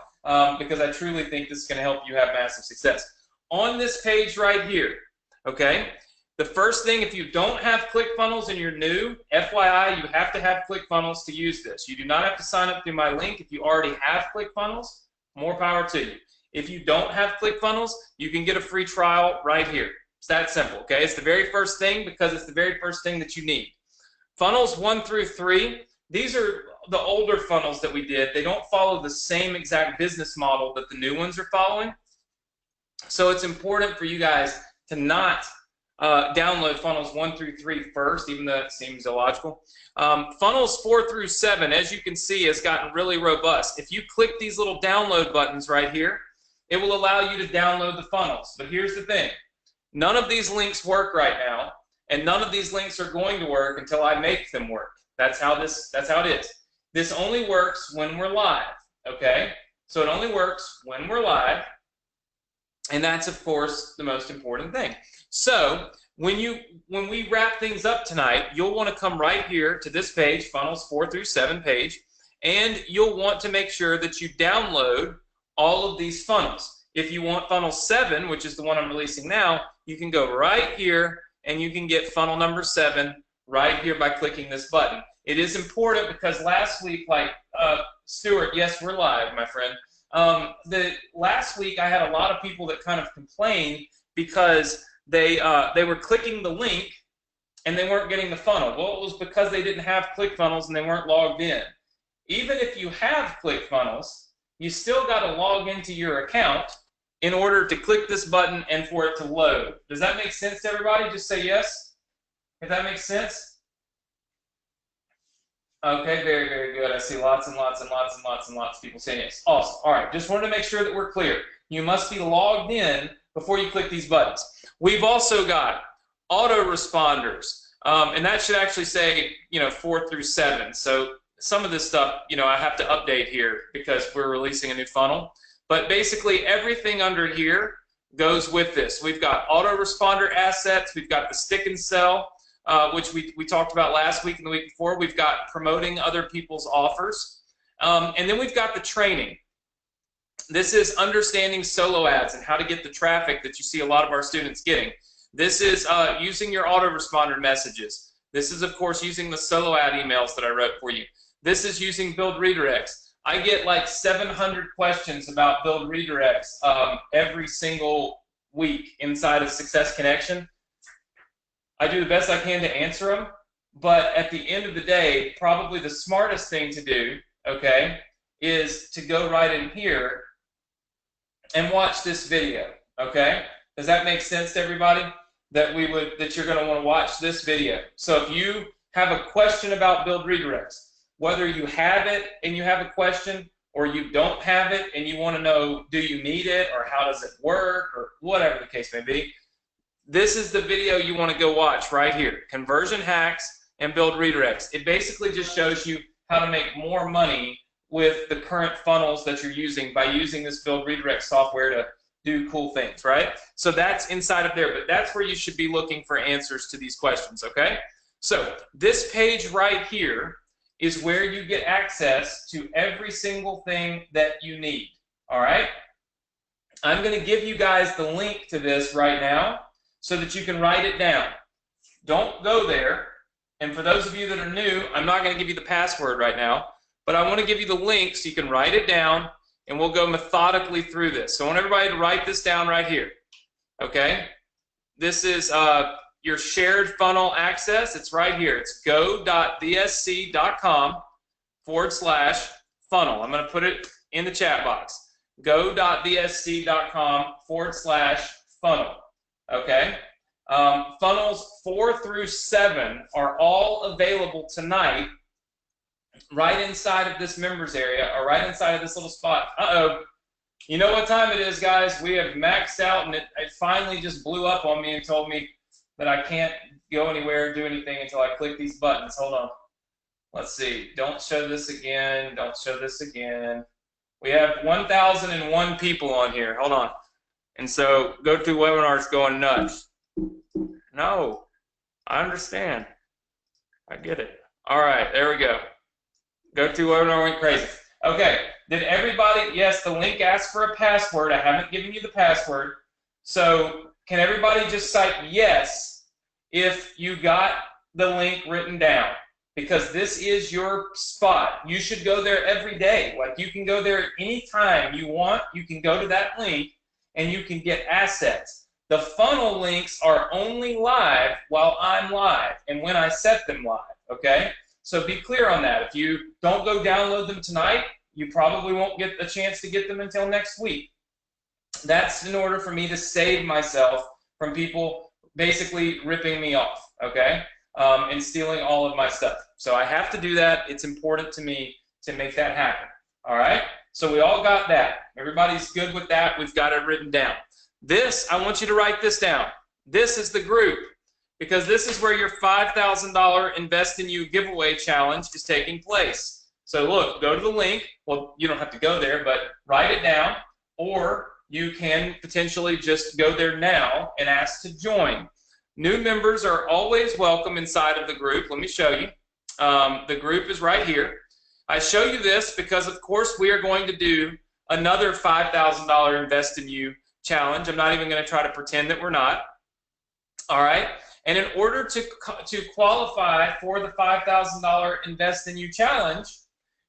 because I truly think this is going to help you have massive success. On this page right here, okay, the first thing, if you don't have ClickFunnels and you're new, FYI, you have to have ClickFunnels to use this. You do not have to sign up through my link if you already have ClickFunnels. More power to you. If you don't have ClickFunnels, you can get a free trial right here. It's that simple, okay? It's the very first thing because it's the very first thing that you need. Funnels 1 through 3, these are the older funnels that we did. They don't follow the same exact business model that the new ones are following. So it's important for you guys to not download funnels 1 through 3 first, even though it seems illogical. Funnels 4 through 7, as you can see, has gotten really robust. If you click these little download buttons right here, it will allow you to download the funnels. But here's the thing. None of these links work right now, and none of these links are going to work until I make them work. That's how it is. This only works when we're live, okay? So it only works when we're live, and that's, of course, the most important thing. So when we wrap things up tonight, you'll want to come right here to this page, funnels 4 through 7 page, and you'll want to make sure that you download all of these funnels. If you want funnel 7, which is the one I'm releasing now, you can go right here and you can get funnel number 7 right here by clicking this button. It is important because last week, like Stuart, yes, we're live, my friend. The last week I had a lot of people that kind of complained because they were clicking the link and they weren't getting the funnel. Well, it was because they didn't have ClickFunnels and they weren't logged in. Even if you have ClickFunnels, you still got to log into your account in order to click this button and for it to load. Does that make sense to everybody? Just say yes, if that makes sense. Okay, very, very good. I see lots and lots and lots and lots and lots of people saying yes. Awesome. All right, just wanted to make sure that we're clear. You must be logged in before you click these buttons. We've also got autoresponders, and that should actually say, 4 through 7. So some of this stuff, I have to update here because we're releasing a new funnel. But basically everything under here goes with this. We've got autoresponder assets. We've got the stick and sell, which we talked about last week and the week before. We've got promoting other people's offers. And then we've got the training. This is understanding solo ads and how to get the traffic that you see a lot of our students getting. This is using your autoresponder messages. This is, of course, using the solo ad emails that I wrote for you. This is using build redirects. I get like 700 questions about build redirects every single week inside of Success Connection. I do the best I can to answer them, but at the end of the day, probably the smartest thing to do, okay, is to go right in here and watch this video, okay? Does that make sense to everybody? That you're going to want to watch this video. So if you have a question about build redirects, whether you have it and you have a question, or you don't have it and you want to know, do you need it, or how does it work, or whatever the case may be, this is the video you want to go watch right here. Conversion hacks and build redirects. It basically just shows you how to make more money with the current funnels that you're using by using this build redirect software to do cool things, right? So that's inside of there, but that's where you should be looking for answers to these questions, okay? So this page right here is where you get access to every single thing that you need, all right? I'm going to give you guys the link to this right now so that you can write it down. Don't go there, and for those of you that are new, I'm not going to give you the password right now, but I want to give you the link so you can write it down, and we'll go methodically through this. So I want everybody to write this down right here, okay? This is your shared funnel access. It's right here. It's go.vsc.com/funnel. I'm going to put it in the chat box. go.vsc.com/funnel. Okay? Funnels 4 through 7 are all available tonight right inside of this members area, or right inside of this little spot. Uh-oh. You know what time it is, guys? We have maxed out, and it finally just blew up on me and told me that I can't go anywhere or do anything until I click these buttons. Hold on. Let's see. Don't show this again. Don't show this again. We have 1,001 people on here. Hold on. And so GoToWebinar is going nuts. No. I understand. I get it. All right. There we go. GoToWebinar went crazy. Okay. Did everybody? Yes, the link asks for a password. I haven't given you the password. So can everybody just cite yes if you got the link written down? Because this is your spot. You should go there every day. Like, you can go there anytime you want. You can go to that link and you can get assets. The funnel links are only live while I'm live and when I set them live, okay? So be clear on that. If you don't go download them tonight, you probably won't get a chance to get them until next week. That's in order for me to save myself from people basically ripping me off, okay, and stealing all of my stuff. So I have to do that. It's important to me to make that happen, all right? So we all got that. Everybody's good with that. We've got it written down. This, I want you to write this down. This is the group, because this is where your $5,000 Invest in You giveaway challenge is taking place. So look, go to the link. Well, you don't have to go there, but write it down, or you can potentially just go there now and ask to join. New members are always welcome inside of the group. Let me show you. The group is right here. I show you this because, of course, we are going to do another $5,000 Invest in You challenge. I'm not even going to try to pretend that we're not. All right? And in order to qualify for the $5,000 Invest in You challenge,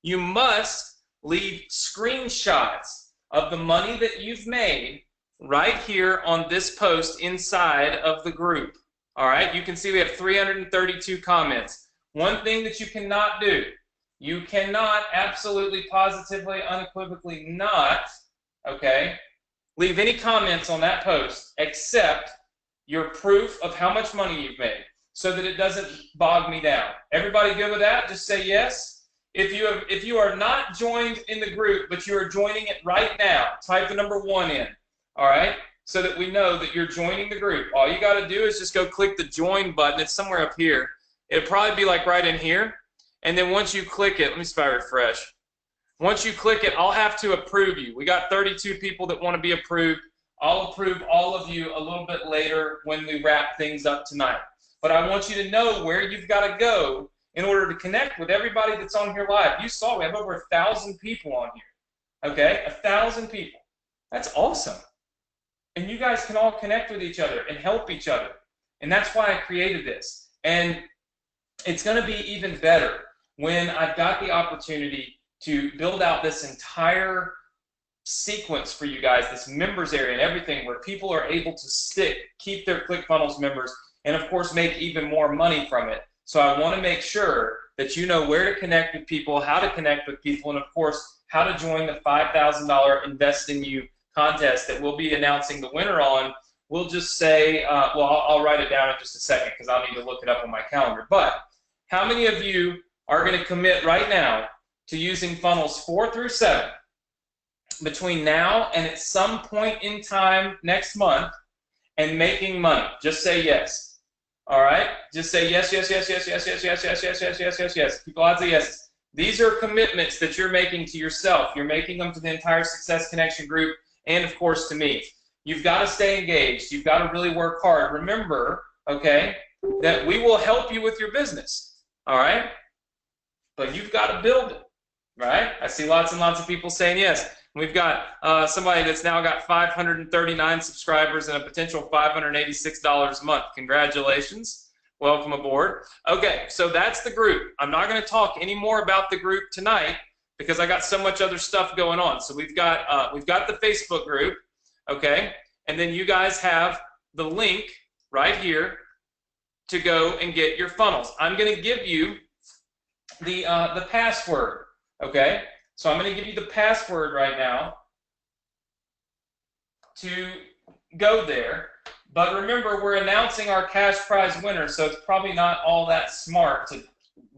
you must leave screenshots of the money that you've made right here on this post inside of the group. All right, you can see we have 332 comments. One thing that you cannot do, you cannot absolutely, positively, unequivocally not, okay, leave any comments on that post except your proof of how much money you've made so that it doesn't bog me down. Everybody good with that? Just say yes. If you are not joined in the group, but you are joining it right now, type the number 1 in, all right, so that we know that you're joining the group. All you got to do is just go click the join button. It's somewhere up here. It'll probably be like right in here. And then once you click it, let me see if I refresh. Once you click it, I'll have to approve you. We got 32 people that want to be approved. I'll approve all of you a little bit later when we wrap things up tonight. But I want you to know where you've got to go in order to connect with everybody that's on here live. You saw we have over 1,000 people on here. Okay? 1,000 people. That's awesome. And you guys can all connect with each other and help each other. And that's why I created this. And it's going to be even better when I've got the opportunity to build out this entire sequence for you guys, this members area and everything, where people are able to keep their ClickFunnels members, and of course make even more money from it. So I want to make sure that you know where to connect with people, how to connect with people, and of course how to join the $5,000 Invest in You contest that we'll be announcing the winner on. We'll just say, well, I'll write it down in just a second because I'll need to look it up on my calendar. But how many of you are going to commit right now to using funnels 4 through 7 between now and at some point in time next month and making money? Just say yes. All right? Just say yes, yes, yes, yes, yes, yes, yes, yes, yes, yes, yes, yes, yes. Keep lots of yeses. These are commitments that you're making to yourself. You're making them to the entire Success Connection group and, of course, to me. You've got to stay engaged. You've got to really work hard. Remember, okay, that we will help you with your business, all right? But you've got to build it, right? I see lots and lots of people saying yes. We've got somebody that's now got 539 subscribers and a potential $586 a month. Congratulations. Welcome aboard. Okay, so that's the group. I'm not going to talk any more about the group tonight because I got so much other stuff going on. So we've got the Facebook group, okay, and then you guys have the link right here to go and get your funnels. I'm going to give you the password, okay? So I'm going to give you the password right now to go there. But remember, we're announcing our cash prize winner, so it's probably not all that smart to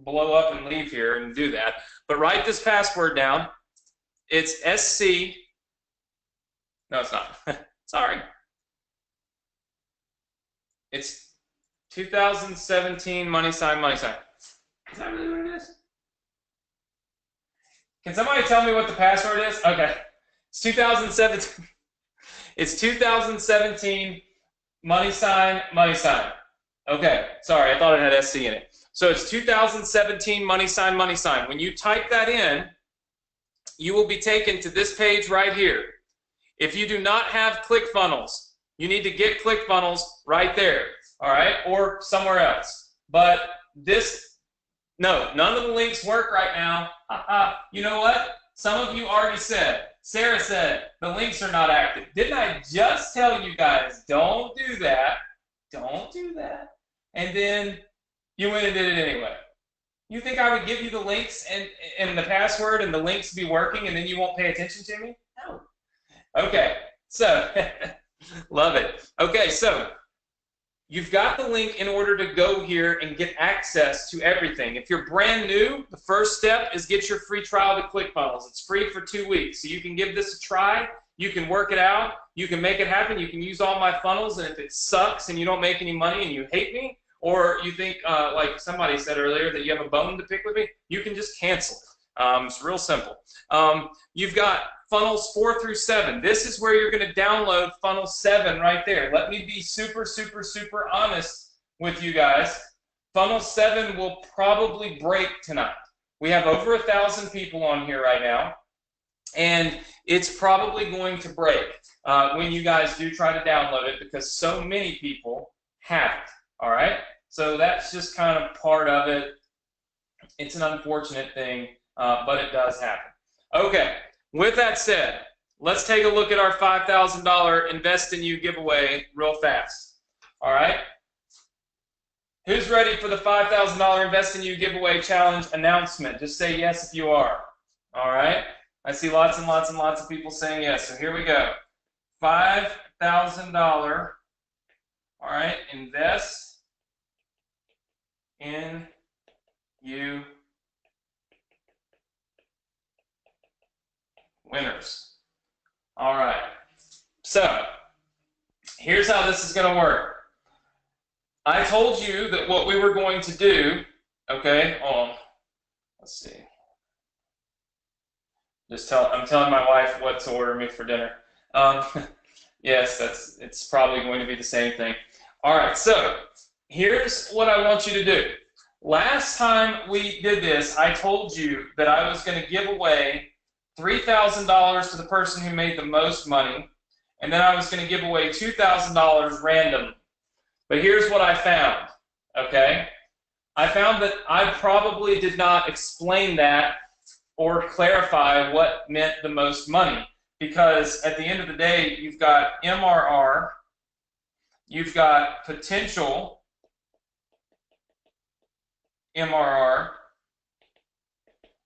blow up and leave here and do that. But write this password down. It's SC. No, it's not. Sorry. It's 2017 money sign, money sign. Is that really what it is? Can somebody tell me what the password is? Okay. It's 2017. It's 2017 money sign, money sign. Okay. Sorry, I thought it had SC in it. So it's 2017 money sign, money sign. When you type that in, you will be taken to this page right here. If you do not have ClickFunnels, you need to get ClickFunnels right there, all right, or somewhere else. But no, none of the links work right now. You know what? Some of you already said, Sarah said, the links are not active. Didn't I just tell you guys, don't do that? Don't do that. And then you went and did it anyway. You think I would give you the links and the password and the links be working and then you won't pay attention to me? No. Okay, so, love it. Okay, so you've got the link in order to go here and get access to everything. If you're brand new, the first step is get your free trial to ClickFunnels. It's free for 2 weeks. So you can give this a try. You can work it out. You can make it happen. You can use all my funnels. And if it sucks and you don't make any money and you hate me, or you think, like somebody said earlier, that you have a bone to pick with me, you can just cancel it. It's real simple. You've got funnels 4 through 7. This is where you're going to download funnel 7 right there. Let me be super, super, super honest with you guys. Funnel 7 will probably break tonight. We have over 1,000 people on here right now, and it's probably going to break when you guys do try to download it because so many people have it, all right? So that's just kind of part of it. It's an unfortunate thing, but it does happen. Okay, with that said, let's take a look at our $5,000 Invest in You giveaway real fast. All right? Who's ready for the $5,000 Invest in You giveaway challenge announcement? Just say yes if you are. All right? I see lots and lots and lots of people saying yes. So here we go. $5,000. All right, Invest in You winners. All right. So here's how this is going to work. I told you that what we were going to do, okay, let's see. I'm telling my wife what to order me for dinner. Yes, it's probably going to be the same thing. All right, so here's what I want you to do. Last time we did this, I told you that I was going to give away $3,000 to the person who made the most money, and then I was going to give away $2,000 random. But here's what I found, okay? I found that I probably did not explain that or clarify what meant the most money, because at the end of the day, you've got MRR, you've got potential MRR,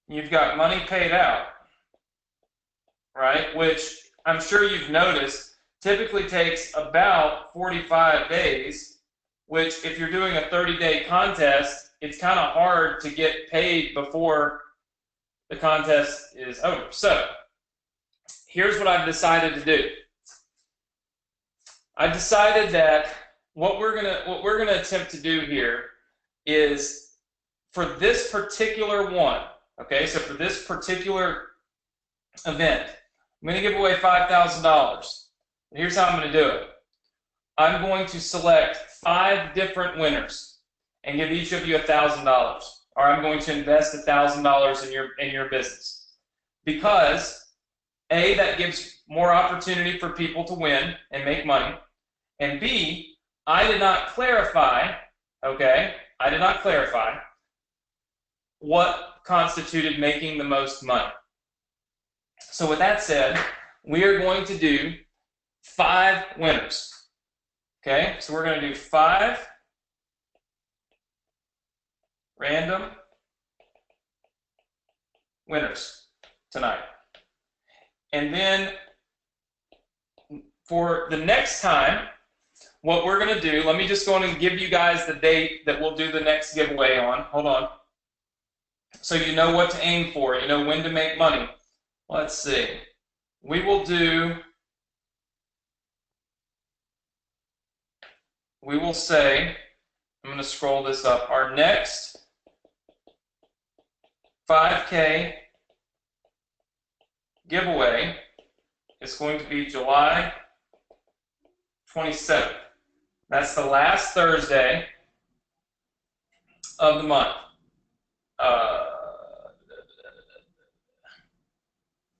you've got money paid out, right? Which I'm sure you've noticed typically takes about 45 days, which if you're doing a 30-day contest, it's kind of hard to get paid before the contest is over. So here's what I've decided to do. I've decided that what we're gonna attempt to do here is, for this particular one, okay, so for this particular event, I'm going to give away $5,000. Here's how I'm going to do it. I'm going to select 5 different winners and give each of you $1,000. Or I'm going to invest $1,000 in your business. Because A, that gives more opportunity for people to win and make money. And B, I did not clarify, okay, I did not clarify what constituted making the most money. So with that said, we are going to do 5 winners. Okay, so we're going to do 5 random winners tonight. And then for the next time, what we're going to do, let me just go on and give you guys the date that we'll do the next giveaway on. Hold on. So you know what to aim for. You know when to make money. Let's see. We will say, I'm going to scroll this up. Our next 5K giveaway is going to be July 27th. That's the last Thursday of the month.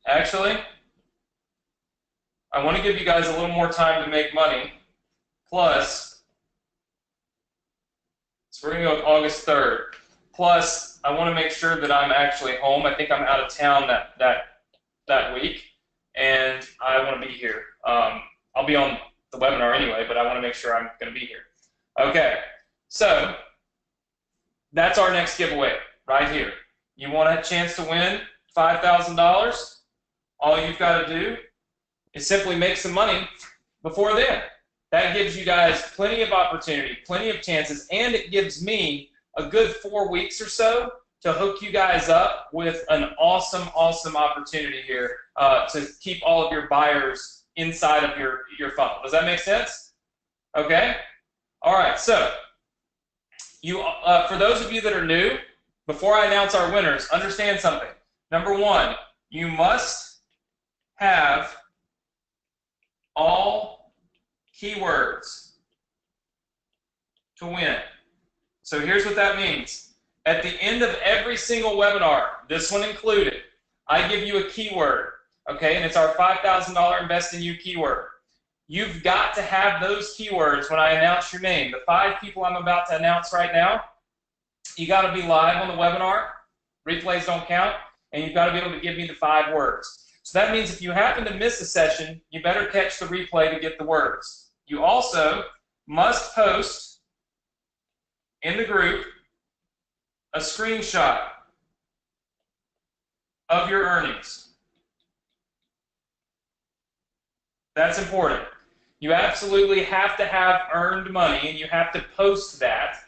Actually, I want to give you guys a little more time to make money. Plus, so we're going to go with August 3rd. Plus, I want to make sure that I'm actually home. I think I'm out of town that week, and I want to be here. I'll be on the webinar anyway, but I want to make sure I'm going to be here. Okay, so that's our next giveaway right here. You want a chance to win $5,000? All you've got to do is simply make some money before then. That gives you guys plenty of opportunity, plenty of chances, and it gives me a good 4 weeks or so to hook you guys up with an awesome, awesome opportunity here to keep all of your buyers inside of your funnel. Does that make sense? Okay? All right, so you, for those of you that are new, before I announce our winners, understand something. Number 1, you must have all keywords to win. So here's what that means. At the end of every single webinar, this one included, I give you a keyword, okay, and it's our $5,000 Invest in You keyword. You've got to have those keywords when I announce your name. The 5 people I'm about to announce right now, you got to be live on the webinar. Replays don't count. and you've got to be able to give me the 5 words. So that means if you happen to miss a session, you better catch the replay to get the words. You also must post in the group a screenshot of your earnings. That's important. You absolutely have to have earned money, and you have to post that,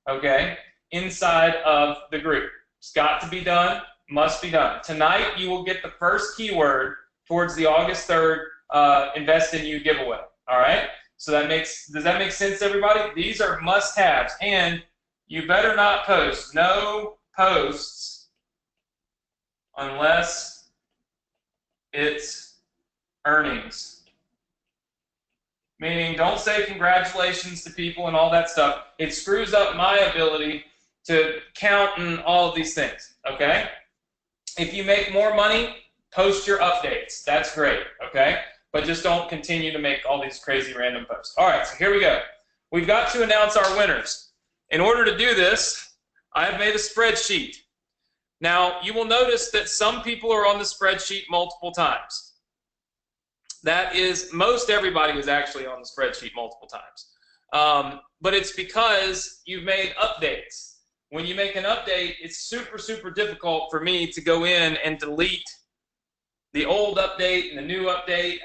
okay, inside of the group. It's got to be done, must be done. Tonight, you will get the first keyword towards the August 3rd Invest in You giveaway, all right? So does that make sense to everybody? These are must-haves, and you better not post. No posts unless it's earnings. Meaning, don't say congratulations to people and all that stuff. It screws up my ability to count and all of these things, okay? If you make more money, post your updates. That's great, okay? But just don't continue to make all these crazy random posts. All right, so here we go. We've got to announce our winners. In order to do this, I have made a spreadsheet. Now, you will notice that some people are on the spreadsheet multiple times. That is, most everybody is actually on the spreadsheet multiple times. But it's because you've made updates. When you make an update, it's super, super difficult for me to go in and delete the old update and the new update.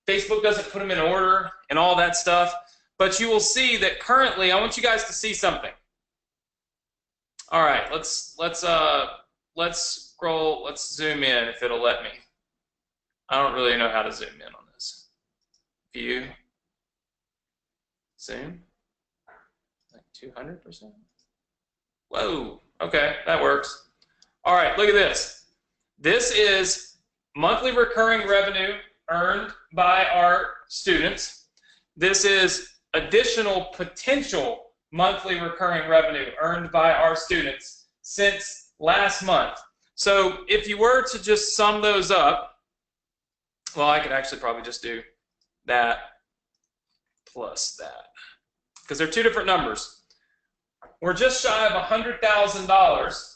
Facebook doesn't put them in order and all that stuff. But you will see that currently, I want you guys to see something. All right, let's scroll, let's zoom in if it'll let me. I don't really know how to zoom in on this. View. Zoom. Like 200%. Whoa. Okay, that works. All right, look at this. This is monthly recurring revenue earned by our students. This is additional potential monthly recurring revenue earned by our students since last month. So if you were to just sum those up, well, I could actually probably just do that plus that, because they're two different numbers. We're just shy of $100,000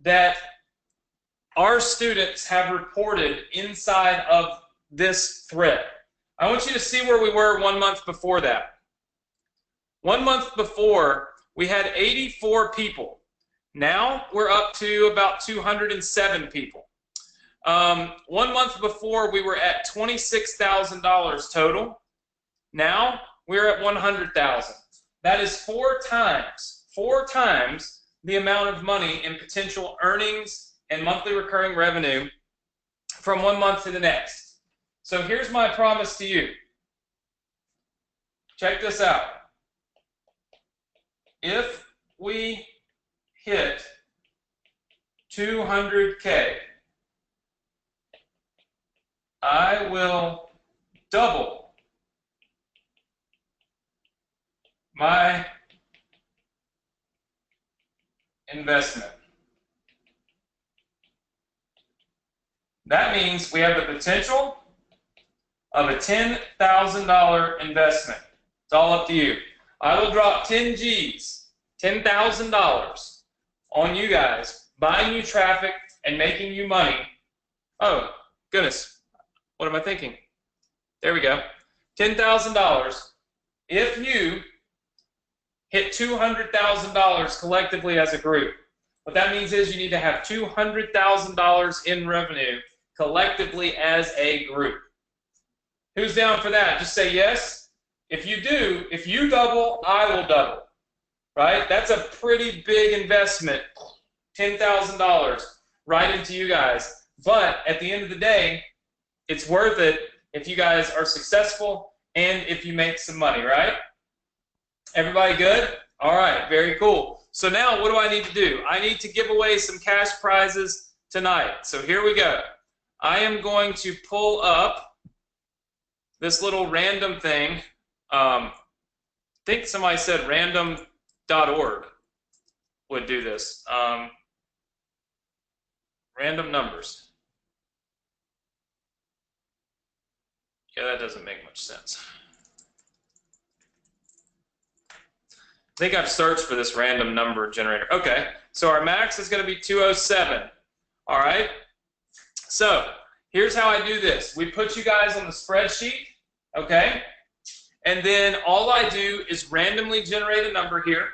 that our students have reported inside of this thread. I want you to see where we were 1 month before that. 1 month before, we had 84 people. Now we're up to about 207 people. 1 month before, we were at $26,000 total. Now we're at $100,000. That is 4 times the amount of money in potential earnings and monthly recurring revenue from 1 month to the next. So here's my promise to you. Check this out. If we hit 200K, I will double my investment. That means we have the potential of a $10,000 investment. It's all up to you. I will drop 10 G's, $10,000 on you guys, buying you traffic and making you money. Oh, goodness. What am I thinking? There we go. $10,000 if you hit $200,000 collectively as a group. What that means is you need to have $200,000 in revenue collectively as a group. Who's down for that? Just say yes. If you do, if you double, I will double. Right? That's a pretty big investment. $10,000 right into you guys. But at the end of the day, it's worth it if you guys are successful and if you make some money, right? Everybody good? All right, very cool. So now what do I need to do? I need to give away some cash prizes tonight. So here we go. I am going to pull up this little random thing. I think somebody said random.org would do this. Random numbers. Yeah, that doesn't make much sense. I think I've searched for this random number generator. Okay, so our max is going to be 207. All right? So here's how I do this. We put you guys on the spreadsheet, okay? And then all I do is randomly generate a number here,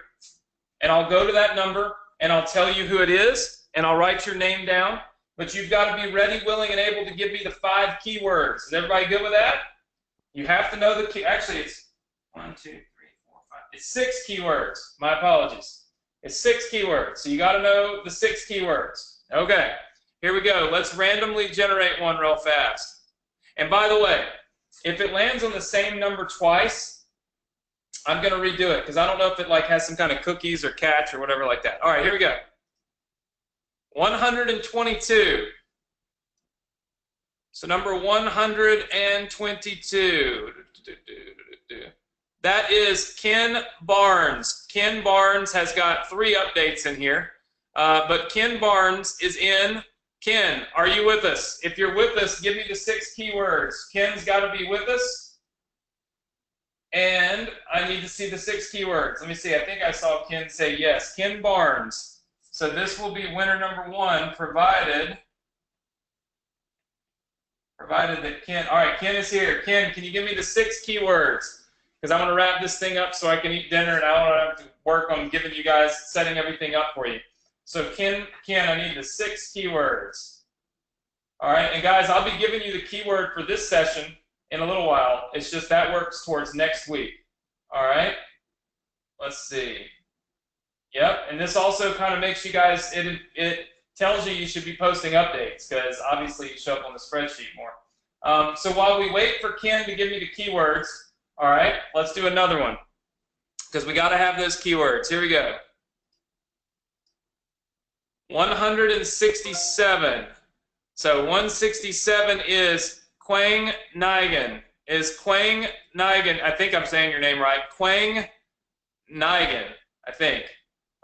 and I'll go to that number, and I'll tell you who it is, and I'll write your name down. But you've got to be ready, willing, and able to give me the 5 keywords. Is everybody good with that? You have to know the key. Actually, it's 1, 2, 3, 4, 5. It's 6 keywords. My apologies. It's 6 keywords. So you got to know the 6 keywords. Okay. Here we go. Let's randomly generate one real fast. And by the way, if it lands on the same number twice, I'm going to redo it because I don't know if it like has some kind of cookies or catch or whatever like that. All right, here we go. 122. So number 122. That is Ken Barnes. Ken Barnes has got 3 updates in here, but Ken Barnes is in. Ken, are you with us? If you're with us, give me the 6 keywords. Ken's got to be with us. And I need to see the 6 keywords. Let me see. I think I saw Ken say yes. Ken Barnes. So this will be winner number 1, provided that Ken. All right, Ken is here. Ken, can you give me the 6 keywords? Because I want to wrap this thing up so I can eat dinner, and I don't have to work on giving you guys, setting everything up for you. So Ken, I need the 6 keywords. All right, and guys, I'll be giving you the keyword for this session in a little while. It's just that works towards next week. All right, let's see. Yep, and this also kind of makes you guys, it tells you should be posting updates because obviously you show up on the spreadsheet more. So while we wait for Ken to give me the keywords, all right, let's do another one because we got to have those keywords. Here we go. 167. So 167 is Quang Nigan. Is Quang Nigan, I think I'm saying your name right, Quang Nigan, I think.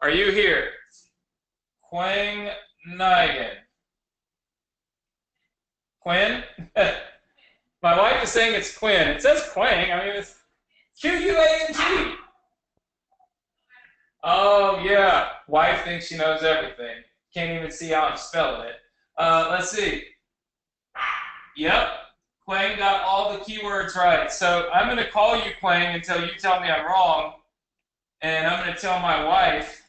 Are you here? Quang Nigan. Quinn? My wife is saying it's Quinn. It says Quang. I mean, it's Q-U-A-N-G. Oh, yeah. Wife thinks she knows everything. Can't even see how I'm spelling it. Let's see. Yep. Quang got all the keywords right. So I'm going to call you Quang until you tell me I'm wrong. And I'm going to tell my wife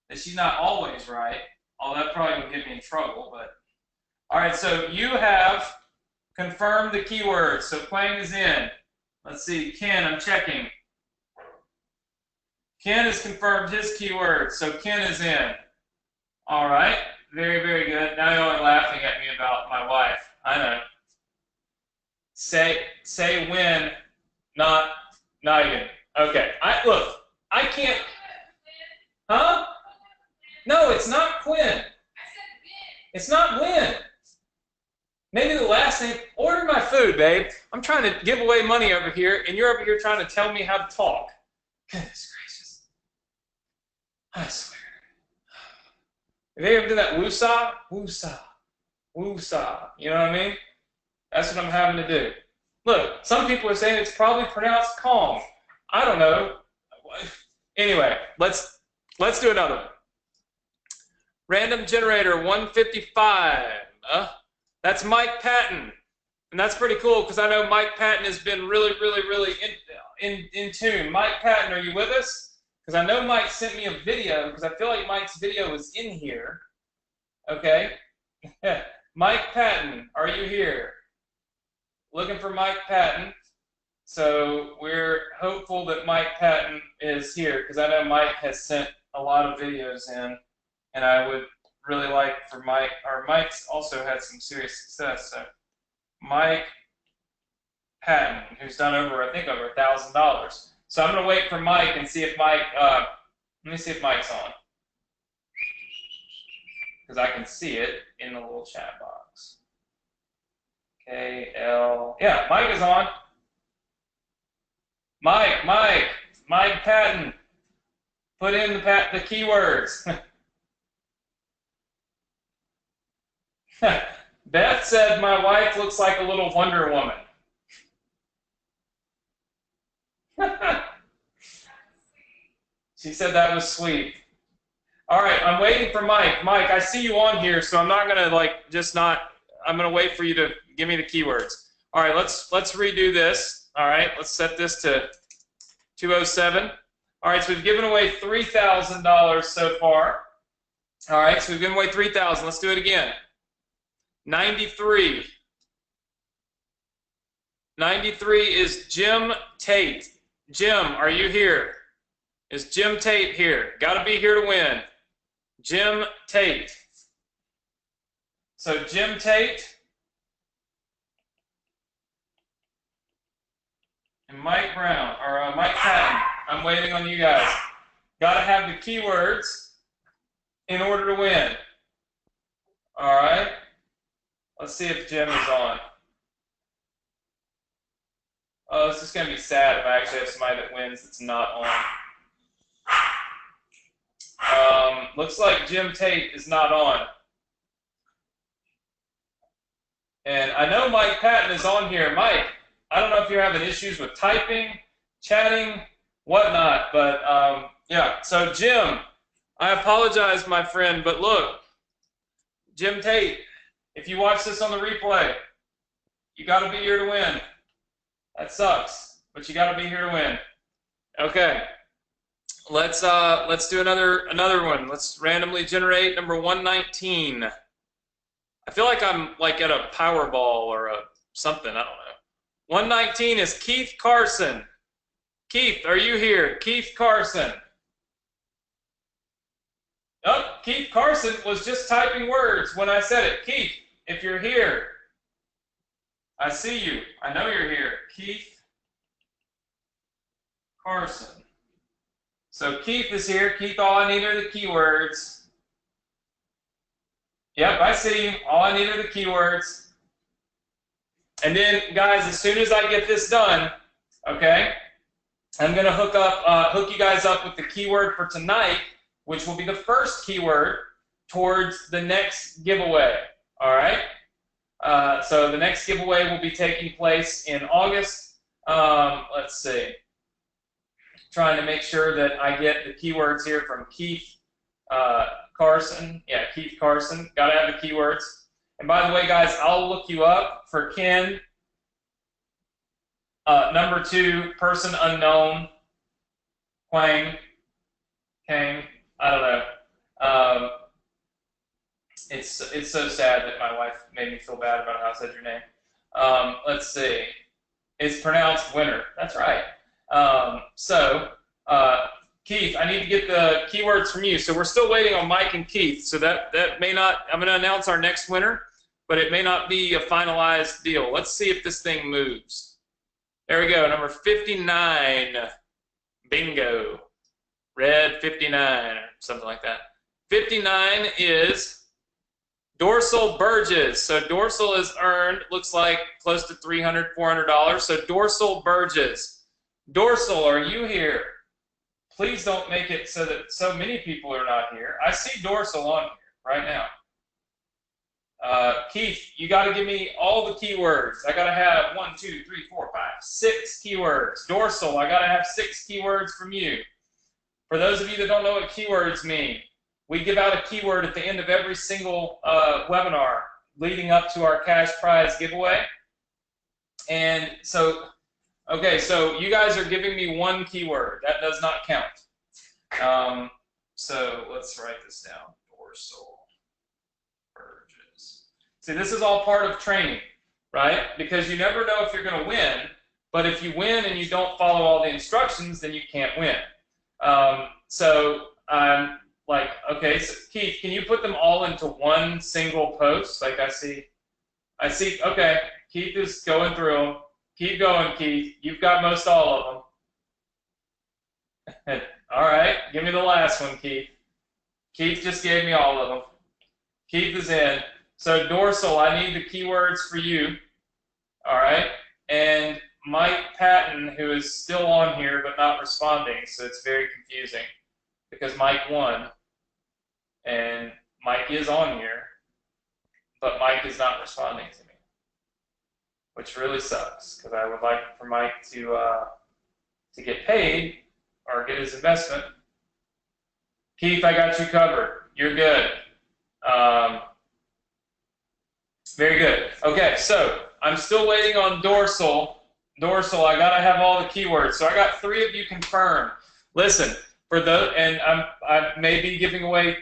that she's not always right. Although that probably would get me in trouble. But all right, so you have confirmed the keywords. So Quang is in. Let's see. Ken, I'm checking. Ken has confirmed his keywords. So Ken is in. All right. Very, very good. Now you're only laughing at me about my wife. I know. Say when, not Nigan. Okay. Look, I can't. Huh? No, it's not Quinn. It's not Win. Maybe the last name. Order my food, babe. I'm trying to give away money over here, and you're over here trying to tell me how to talk. Goodness gracious. I swear. Have they ever done that woosah? Woosah. Woosah. You know what I mean? That's what I'm having to do. Look, some people are saying it's probably pronounced calm. I don't know. Anyway, let's do another one. Random generator 155. That's Mike Patton. And that's pretty cool because I know Mike Patton has been really in tune. Mike Patton, are you with us? Because I know Mike sent me a video because I feel like Mike's video is in here. Okay. Mike Patton, are you here? Looking for Mike Patton. So we're hopeful that Mike Patton is here because I know Mike has sent a lot of videos in, and I would really like for Mike, or Mike's also had some serious success. So Mike Patton, who's done over, I think, over $1,000. So I'm going to wait for Mike and see if Mike, let me see if Mike's on. Because I can see it in the little chat box. KL, yeah, Mike is on. Mike Patton, put in the keywords. Beth said my wife looks like a little Wonder Woman. She said that was sweet. All right, I'm waiting for Mike. Mike, I see you on here, so I'm not gonna like just not. I'm gonna wait for you to give me the keywords. All right, let's redo this. All right, let's set this to 207. All right, so we've given away $3,000 so far. All right, so we've given away 3,000. Let's do it again. 93. 93 is Jim Tate. Jim, are you here? Is Jim Tate here? Got to be here to win. Jim Tate. So Jim Tate and Mike Brown, or Mike Patton. I'm waiting on you guys. Got to have the keywords in order to win. All right. Let's see if Jim is on. Oh, this is going to be sad if I actually have somebody that wins that's not on. Looks like Jim Tate is not on. And I know Mike Patton is on here. Mike, I don't know if you're having issues with typing, chatting, whatnot, but yeah. So Jim, I apologize, my friend, but look, Jim Tate, if you watch this on the replay, you got to be here to win. That sucks, but you got to be here to win. Okay, let's do another one. Let's randomly generate number 119. I feel like I'm like at a Powerball or a something. I don't know. 119 is Keith Carson. Keith, are you here? Keith Carson. Oh, Keith Carson was just typing words when I said it. Keith, if you're here, I see you. I know you're here. Keith Carson. So Keith is here. Keith, all I need are the keywords. Yep, I see you. All I need are the keywords. And then, guys, as soon as I get this done, okay, I'm going to hook you guys up with the keyword for tonight, which will be the first keyword towards the next giveaway. All right? So the next giveaway will be taking place in August. Let's see. Trying to make sure that I get the keywords here from Keith Carson. Yeah, Keith Carson. Got to have the keywords. And by the way, guys, I'll look you up for Ken. Number 2, person unknown. Kang. I don't know. It's so sad that my wife made me feel bad about how I said your name. Let's see. It's pronounced winner. That's right. Keith, I need to get the keywords from you. So we're still waiting on Mike and Keith. So that may not, I'm going to announce our next winner, but it may not be a finalized deal. Let's see if this thing moves. There we go. Number 59. Bingo. Red 59 or something like that. 59 is Dorsal Burgess. So Dorsal has earned, looks like, close to $300, $400. So Dorsal Burgess. Dorsal, are you here? Please don't make it so that so many people are not here. I see Dorsal on here right now. Keith, you got to give me all the keywords. I got to have 1, 2, 3, 4, 5, 6 keywords. Dorsal, I got to have 6 keywords from you. For those of you that don't know what keywords mean, we give out a keyword at the end of every single webinar leading up to our cash prize giveaway. And so, okay, so you guys are giving me 1 keyword. That does not count. So let's write this down. Dorsal Burgess. See, this is all part of training, right? Because you never know if you're going to win, but if you win and you don't follow all the instructions, then you can't win. So I'm like, okay, so Keith, can you put them all into one single post? Like I see, okay, Keith is going through them. Keep going, Keith. You've got most all of them. All right, give me the last one, Keith. Keith just gave me all of them. Keith is in. So Dorsal, I need the keywords for you. All right, and Mike Patton, who is still on here but not responding, so it's very confusing because Mike won, and Mike is on here, but Mike is not responding to me, which really sucks because I would like for Mike to get paid or get his investment. Keith, I got you covered. You're good. Very good. Okay, so I'm still waiting on dorsal. Dorsal, I gotta have all the keywords. So I got 3 of you confirmed. Listen, for those, and I may be giving away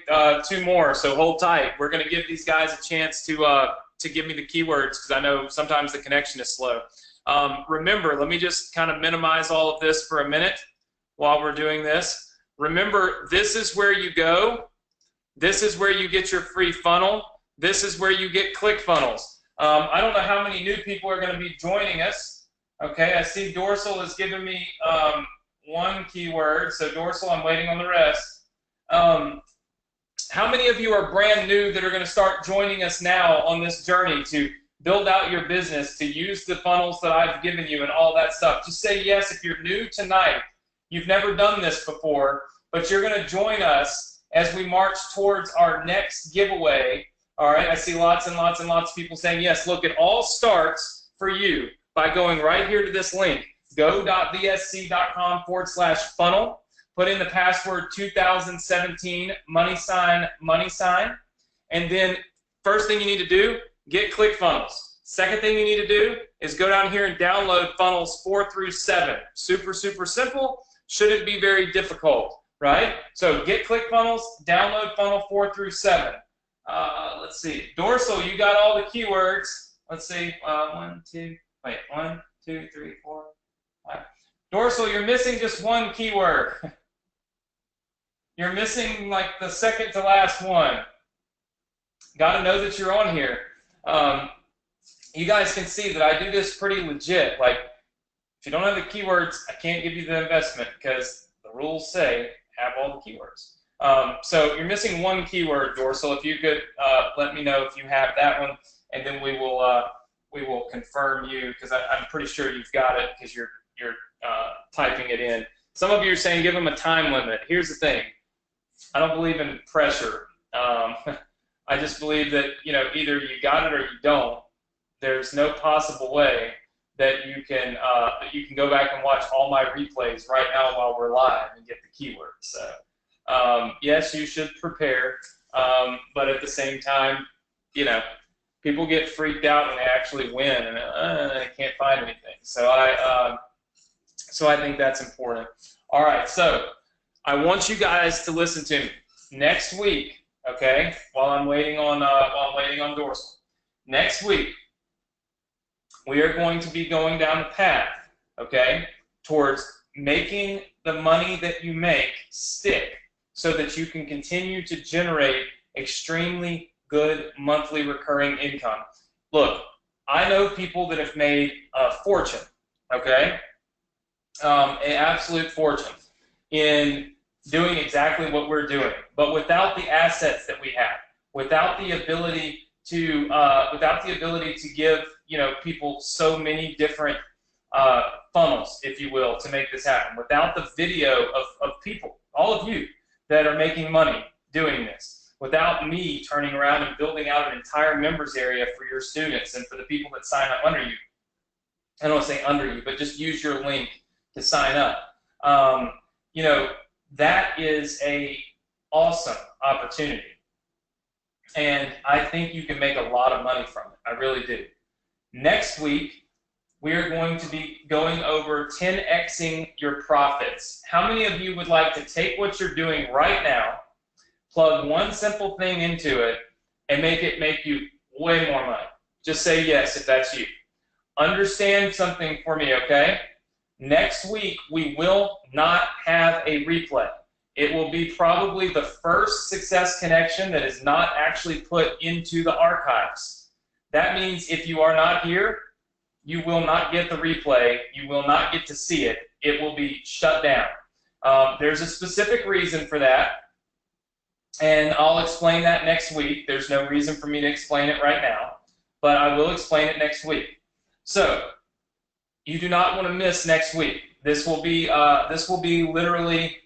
2 more, so hold tight. We're gonna give these guys a chance to give me the keywords because I know sometimes the connection is slow. Remember, let me just kind of minimize all of this for a minute while we're doing this. Remember, this is where you go. This is where you get your free funnel. This is where you get ClickFunnels. I don't know how many new people are going to be joining us. Okay, I see dorsal is giving me 1 keyword. So dorsal, I'm waiting on the rest. How many of you are brand new that are going to start joining us now on this journey to build out your business, to use the funnels that I've given you and all that stuff? Just say yes if you're new tonight. You've never done this before, but you're going to join us as we march towards our next giveaway. All right, I see lots and lots and lots of people saying yes. Look, it all starts for you by going right here to this link, go.vsc.com/funnel. Put in the password 2017 money sign, and then first thing you need to do, get ClickFunnels. Second thing you need to do is go down here and download funnels 4 through 7. Super, super simple. Shouldn't be very difficult, right? So get ClickFunnels, download funnel 4 through 7. Let's see. Dorsal, you got all the keywords. Let's see. 1, 2, 3, 4, 5. Dorsal, you're missing just 1 keyword. You're missing like the second to last one. Got to know that you're on here. You guys can see that I do this pretty legit. Like, if you don't have the keywords, I can't give you the investment because the rules say have all the keywords. So you're missing 1 keyword, Dorsal. If you could let me know if you have that one, and then we will confirm you because I'm pretty sure you've got it because you're typing it in. Some of you are saying give them a time limit. Here's the thing. I don't believe in pressure. I just believe that either you got it or you don't. There's no possible way that you can go back and watch all my replays right now while we're live and get the keywords. So yes, you should prepare, but at the same time, people get freaked out when they actually win and they can't find anything. So I think that's important. All right, so I want you guys to listen to me next week. Okay, while I'm waiting on dorsal. Next week, we are going to be going down the path, okay, towards making the money that you make stick so that you can continue to generate extremely good monthly recurring income. Look, I know people that have made a fortune, okay, an absolute fortune in doing exactly what we're doing, but without the assets that we have, without the ability to give people so many different funnels, if you will, to make this happen, without the video of people, all of you that are making money doing this, without me turning around and building out an entire members area for your students and for the people that sign up under you. I don't want to say under you, but just use your link to sign up. That is a awesome opportunity. And I think you can make a lot of money from it. I really do. Next week, we are going to be going over 10xing your profits. How many of you would like to take what you're doing right now, plug 1 simple thing into it, and make you way more money? Just say yes if that's you. Understand something for me, okay? Next week, we will not have a replay. It will be probably the first success connection that is not actually put into the archives. That means if you are not here, you will not get the replay. You will not get to see it. It will be shut down. There's a specific reason for that, and I'll explain that next week. There's no reason for me to explain it right now, but I will explain it next week. So you do not want to miss next week. This will be literally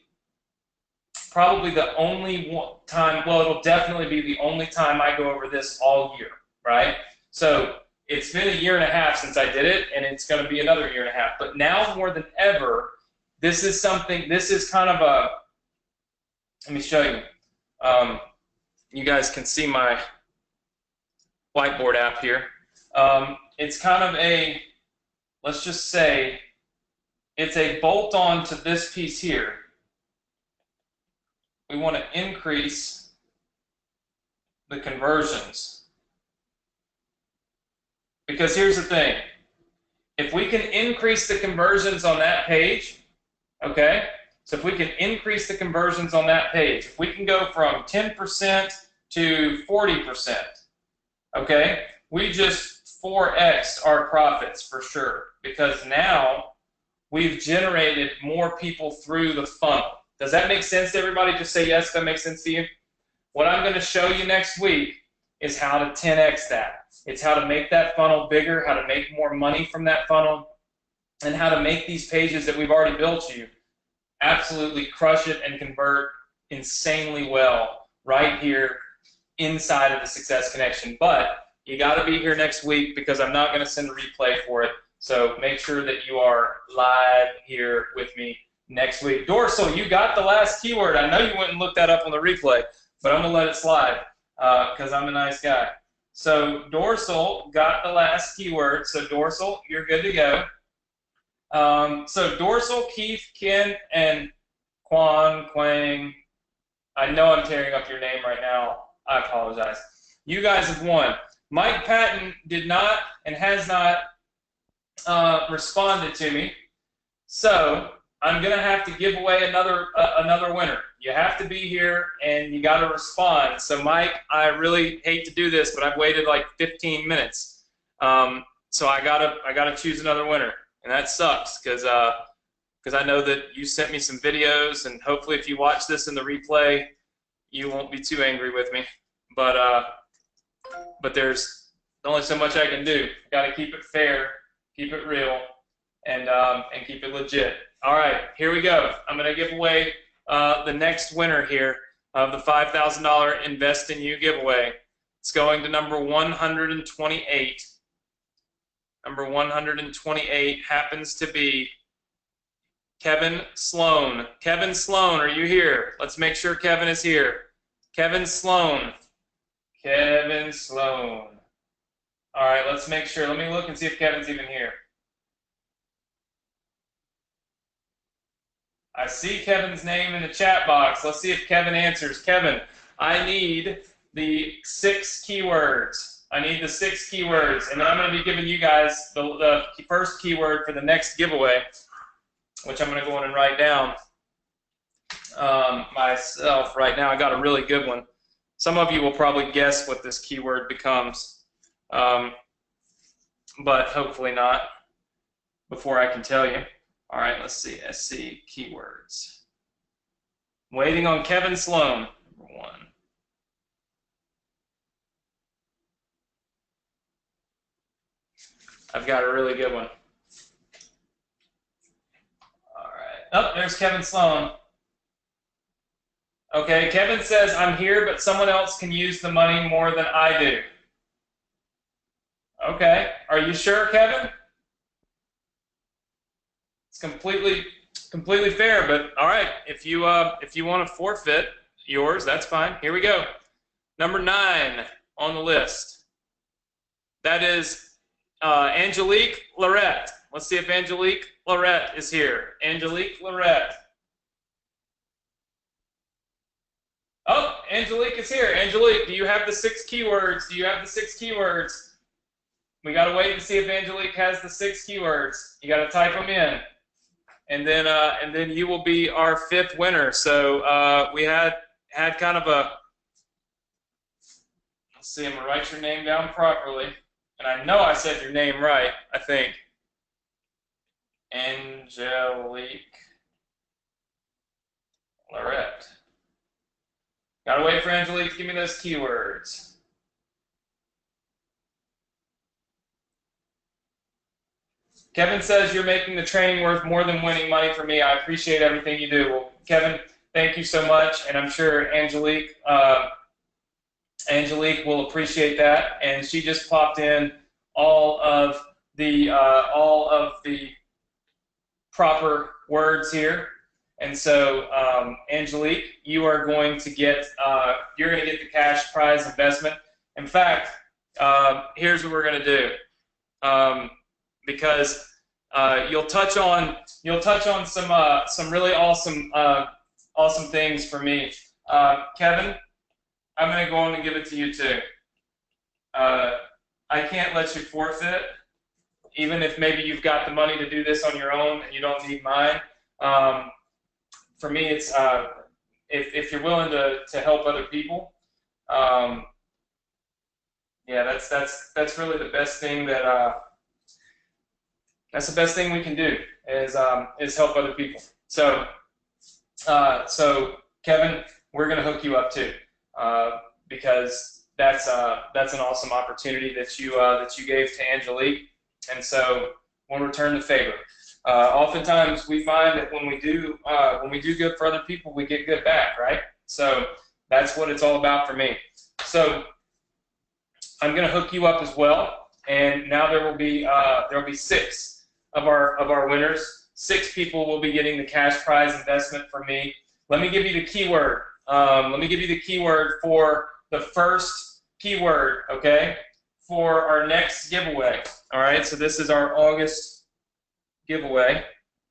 probably the only time, well, it'll definitely be the only time I go over this all year, right? So it's been 1.5 years since I did it, and it's going to be another 1.5 years. But now more than ever, this is kind of let me show you. You guys can see my whiteboard app here. It's kind of a, let's just say, it's a bolt-on to this piece here. We want to increase the conversions. Because here's the thing. If we can increase the conversions on that page, okay? So if we can increase the conversions on that page, if we can go from 10% to 40%, okay? We just 4x our profits for sure, because now we've generated more people through the funnel. Does that make sense to everybody? Just say yes if that makes sense to you. What I'm going to show you next week is how to 10x that. It's how to make that funnel bigger, how to make more money from that funnel, and how to make these pages that we've already built you absolutely crush it and convert insanely well right here inside of the Success Connection. But you got to be here next week because I'm not going to send a replay for it. So make sure that you are live here with me next week. Dorsal, you got the last keyword. I know you went and looked that up on the replay, but I'm going to let it slide because I'm a nice guy. So Dorsal got the last keyword. So Dorsal, you're good to go. So Dorsal, Keith, Ken, and Quang, I know I'm tearing up your name right now. I apologize. You guys have won. Mike Patton did not and has not responded to me, so I'm gonna have to give away another winner. You have to be here and you got to respond. So Mike, I really hate to do this, but I've waited like 15 minutes, so I gotta choose another winner, and that sucks because I know that you sent me some videos, and hopefully if you watch this in the replay, you won't be too angry with me. But there's only so much I can do. Got to keep it fair, keep it real, and keep it legit. All right, here we go. I'm going to give away the next winner here of the $5,000 Invest in You giveaway. It's going to number 128. Number 128 happens to be Kevin Sloan. Kevin Sloan, are you here? Let's make sure Kevin is here. Kevin Sloan. Kevin Sloan. All right, let's make sure. Let me look and see if Kevin's even here. I see Kevin's name in the chat box. Let's see if Kevin answers. Kevin, I need the 6 keywords. I need the 6 keywords, and then I'm going to be giving you guys the first keyword for the next giveaway, which I'm going to go in and write down myself right now. I got a really good one. Some of you will probably guess what this keyword becomes, but hopefully not before I can tell you. All right, let's see. SC keywords. Waiting on Kevin Sloan, number 1. I've got a really good one. All right. Oh, there's Kevin Sloan. Okay, Kevin says, I'm here, but someone else can use the money more than I do. Okay, are you sure, Kevin? It's completely fair, but all right, if you want to forfeit yours, that's fine. Here we go. Number 9 on the list. That is Angelique Lorette. Let's see if Angelique Lorette is here. Angelique Lorette. Oh, Angelique is here. Angelique, do you have the 6 keywords? Do you have the 6 keywords? We got to wait and see if Angelique has the 6 keywords. You got to type them in. And then you will be our 5th winner. So we had kind of a, let's see, I'm going to write your name down properly. And I know I said your name right, I think. Angelique Lorette. Gotta wait for Angelique to give me those keywords. Kevin says you're making the training worth more than winning money for me. I appreciate everything you do. Well, Kevin, thank you so much, and I'm sure Angelique will appreciate that. And she just popped in all of the proper words here. And so, Angelique, you are going to get the cash prize investment. In fact, here's what we're going to do, because you'll touch on some really awesome things for me. Kevin, I'm going to go on and give it to you too. I can't let you forfeit, even if maybe you've got the money to do this on your own and you don't need mine. For me, it's if you're willing to help other people, yeah, that's really the best thing that's the best thing we can do is help other people. So Kevin, we're gonna hook you up too, because that's an awesome opportunity that you gave to Angelique, and so we'll return the favor. Oftentimes we find that when we do good for other people, we get good back, right? So that's what it's all about for me. So I'm going to hook you up as well, and now there will be 6 of our winners. 6 people will be getting the cash prize investment from me. Let me give you the keyword. Let me give you the keyword for the first keyword, okay, for our next giveaway. All right, so this is our August giveaway,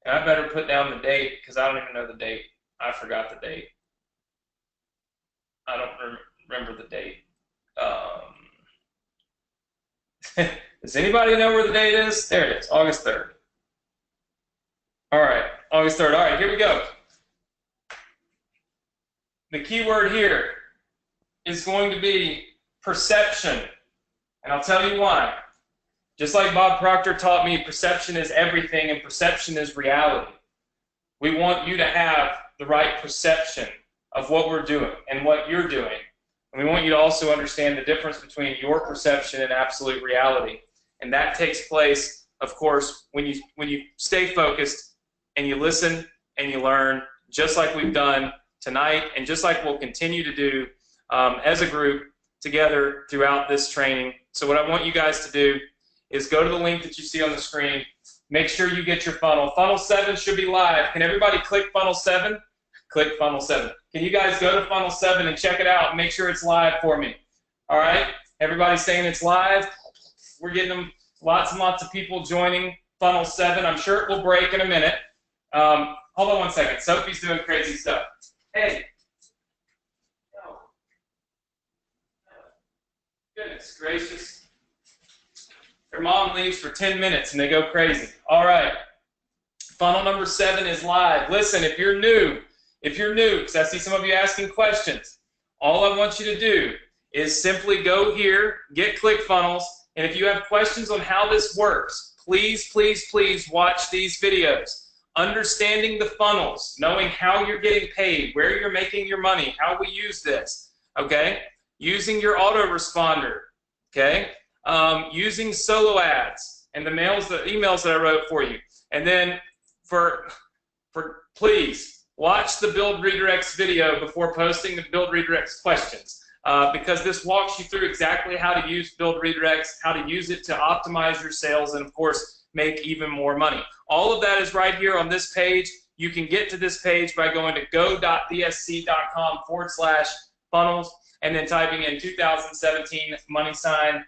and I better put down the date because I don't even know the date. I forgot the date. I don't remember the date. Does anybody know where the date is? There it is, August 3rd. All right, August 3rd. All right, here we go. The keyword here is going to be perception, and I'll tell you why. Just like Bob Proctor taught me, perception is everything and perception is reality. We want you to have the right perception of what we're doing and what you're doing. And we want you to also understand the difference between your perception and absolute reality. And that takes place, of course, when you stay focused and you listen and you learn, just like we've done tonight and just like we'll continue to do as a group together throughout this training. So what I want you guys to do is go to the link that you see on the screen. Make sure you get your funnel. Funnel 7 should be live. Can everybody click funnel 7? Click funnel 7. Can you guys go to funnel 7 and check it out and make sure it's live for me? All right? Everybody's saying it's live. We're getting them, lots and lots of people joining funnel 7. I'm sure it will break in a minute. Hold on one second. Sophie's doing crazy stuff. Hey. Oh. Goodness gracious. Their mom leaves for 10 minutes and they go crazy. All right. Funnel number 7 is live. Listen, if you're new, because I see some of you asking questions, all I want you to do is simply go here, get ClickFunnels, and if you have questions on how this works, please, please, please watch these videos. Understanding the funnels, knowing how you're getting paid, where you're making your money, how we use this, okay? Using your autoresponder, okay? Using solo ads and the emails that I wrote for you. And then please watch the Build Redirects video before posting the Build Redirects questions, because this walks you through exactly how to use Build Redirects, how to use it to optimize your sales, and of course make even more money. All of that is right here on this page. You can get to this page by going to go.bsc.com/funnels and then typing in 2017 money sign.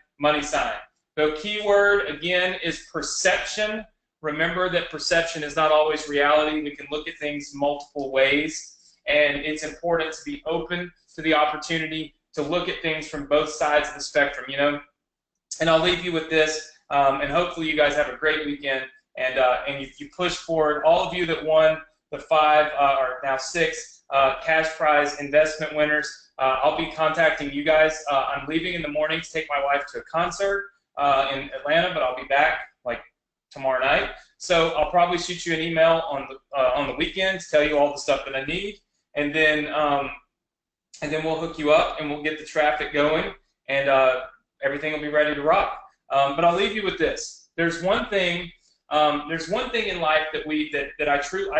The keyword, again, is perception. Remember that perception is not always reality. We can look at things multiple ways, and it's important to be open to the opportunity to look at things from both sides of the spectrum, you know. And I'll leave you with this, and hopefully you guys have a great weekend, and you push forward. All of you that won the 5 or now 6 cash prize investment winners, I'll be contacting you guys. I'm leaving in the morning to take my wife to a concert in Atlanta, but I'll be back like tomorrow night. So I'll probably shoot you an email on the weekend to tell you all the stuff that I need, and then we'll hook you up and we'll get the traffic going, and everything will be ready to rock. But I'll leave you with this. There's one thing in life that I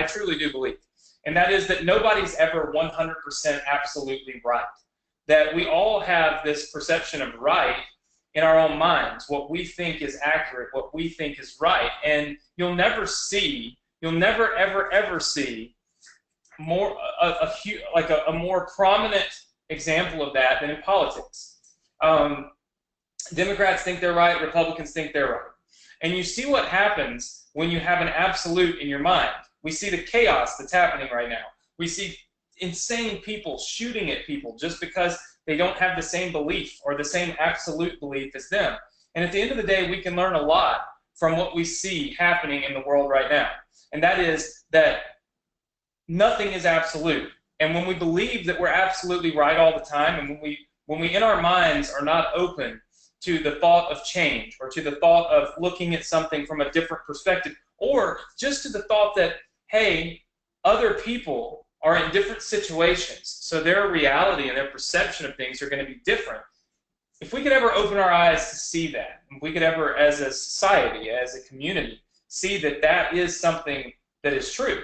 truly do believe. And that is that nobody's ever 100% absolutely right. That we all have this perception of right in our own minds, what we think is accurate, what we think is right. And you'll never ever see a more prominent example of that than in politics. Democrats think they're right, Republicans think they're right. And you see what happens when you have an absolute in your mind. We see the chaos that's happening right now. We see insane people shooting at people just because they don't have the same belief or the same absolute belief as them. And at the end of the day, we can learn a lot from what we see happening in the world right now. And that is that nothing is absolute. And when we believe that we're absolutely right all the time, and when we in our minds are not open to the thought of change, or to the thought of looking at something from a different perspective, or just to the thought that, hey, other people are in different situations, so their reality and their perception of things are going to be different. If we could ever open our eyes to see that, if we could ever, as a society, as a community, see that that is something that is true,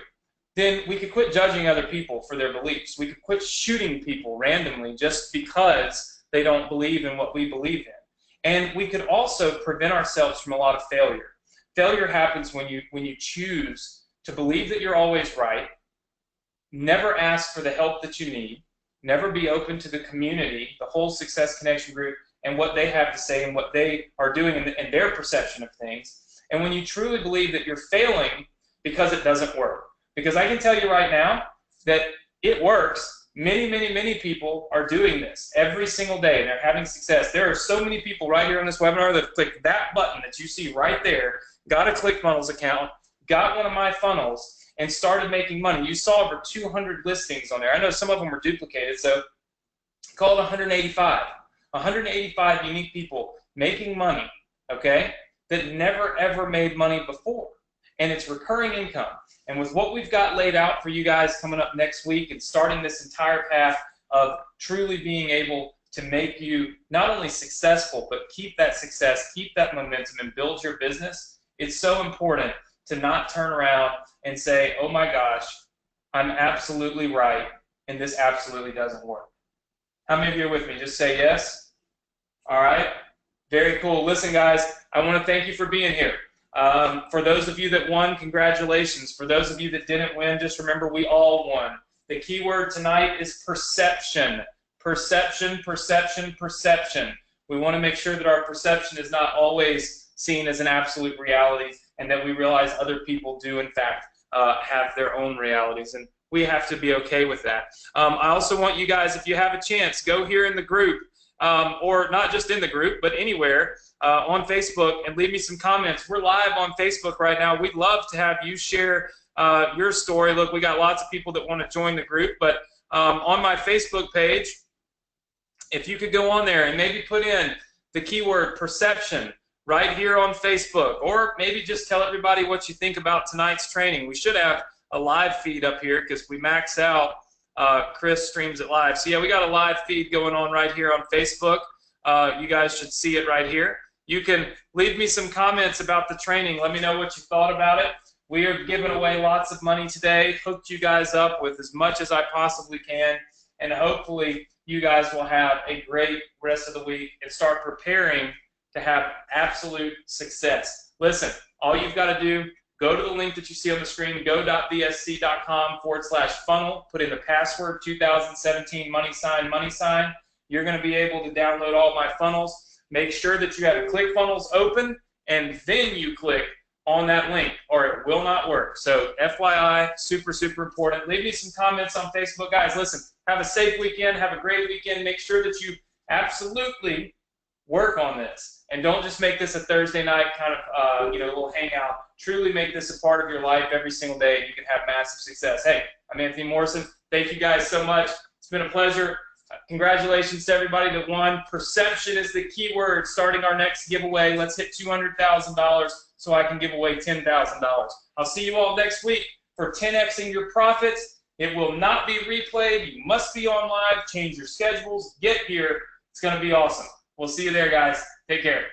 then we could quit judging other people for their beliefs. We could quit shooting people randomly just because they don't believe in what we believe in. And we could also prevent ourselves from a lot of failure. Failure happens when you choose to believe that you're always right, never ask for the help that you need, never be open to the community, the whole Success Connection group, and what they have to say and what they are doing and their perception of things. And when you truly believe that you're failing because it doesn't work. Because I can tell you right now that it works. Many, many, many people are doing this every single day, and they're having success. There are so many people right here on this webinar that have clicked that button that you see right there, got a ClickFunnels account, got one of my funnels, and started making money. You saw over 200 listings on there. I know some of them were duplicated, so call it 185. 185 unique people making money, okay, that never, ever made money before. And it's recurring income. And with what we've got laid out for you guys coming up next week and starting this entire path of truly being able to make you not only successful, but keep that success, keep that momentum, and build your business, it's so important to not turn around and say, oh my gosh, I'm absolutely right, and this absolutely doesn't work. How many of you are with me? Just say yes. All right. Very cool. Listen, guys, I want to thank you for being here. For those of you that won, congratulations. For those of you that didn't win, just remember we all won. The key word tonight is perception. Perception, perception, perception. We want to make sure that our perception is not always seen as an absolute reality, and that we realize other people do, in fact, have their own realities. And we have to be okay with that. I also want you guys, if you have a chance, go here in the group, or not just in the group, but anywhere on Facebook, and leave me some comments. We're live on Facebook right now. We'd love to have you share your story. Look, we got lots of people that want to join the group, but on my Facebook page, if you could go on there and maybe put in the keyword perception right here on Facebook, or maybe just tell everybody what you think about tonight's training. We should have a live feed up here because we max out. Chris streams it live. So yeah, we got a live feed going on right here on Facebook. You guys should see it right here. You can leave me some comments about the training. Let me know what you thought about it. We are giving away lots of money today. Hooked you guys up with as much as I possibly can. And hopefully you guys will have a great rest of the week and start preparing to have absolute success. Listen, all you've got to do, go to the link that you see on the screen, go.vsc.com/funnel, put in the password 2017 money sign. You're going to be able to download all my funnels. Make sure that you have ClickFunnels open, and then you click on that link, or it will not work. So FYI, super, super important. Leave me some comments on Facebook. Guys, listen, have a safe weekend. Have a great weekend. Make sure that you absolutely work on this. And don't just make this a Thursday night kind of little hangout. Truly make this a part of your life every single day, and you can have massive success. Hey, I'm Anthony Morrison. Thank you guys so much. It's been a pleasure. Congratulations to everybody that won. Perception is the key word. Starting our next giveaway. Let's hit $200,000 so I can give away $10,000. I'll see you all next week for 10xing your profits. It will not be replayed. You must be on live. Change your schedules. Get here. It's going to be awesome. We'll see you there, guys. Take care.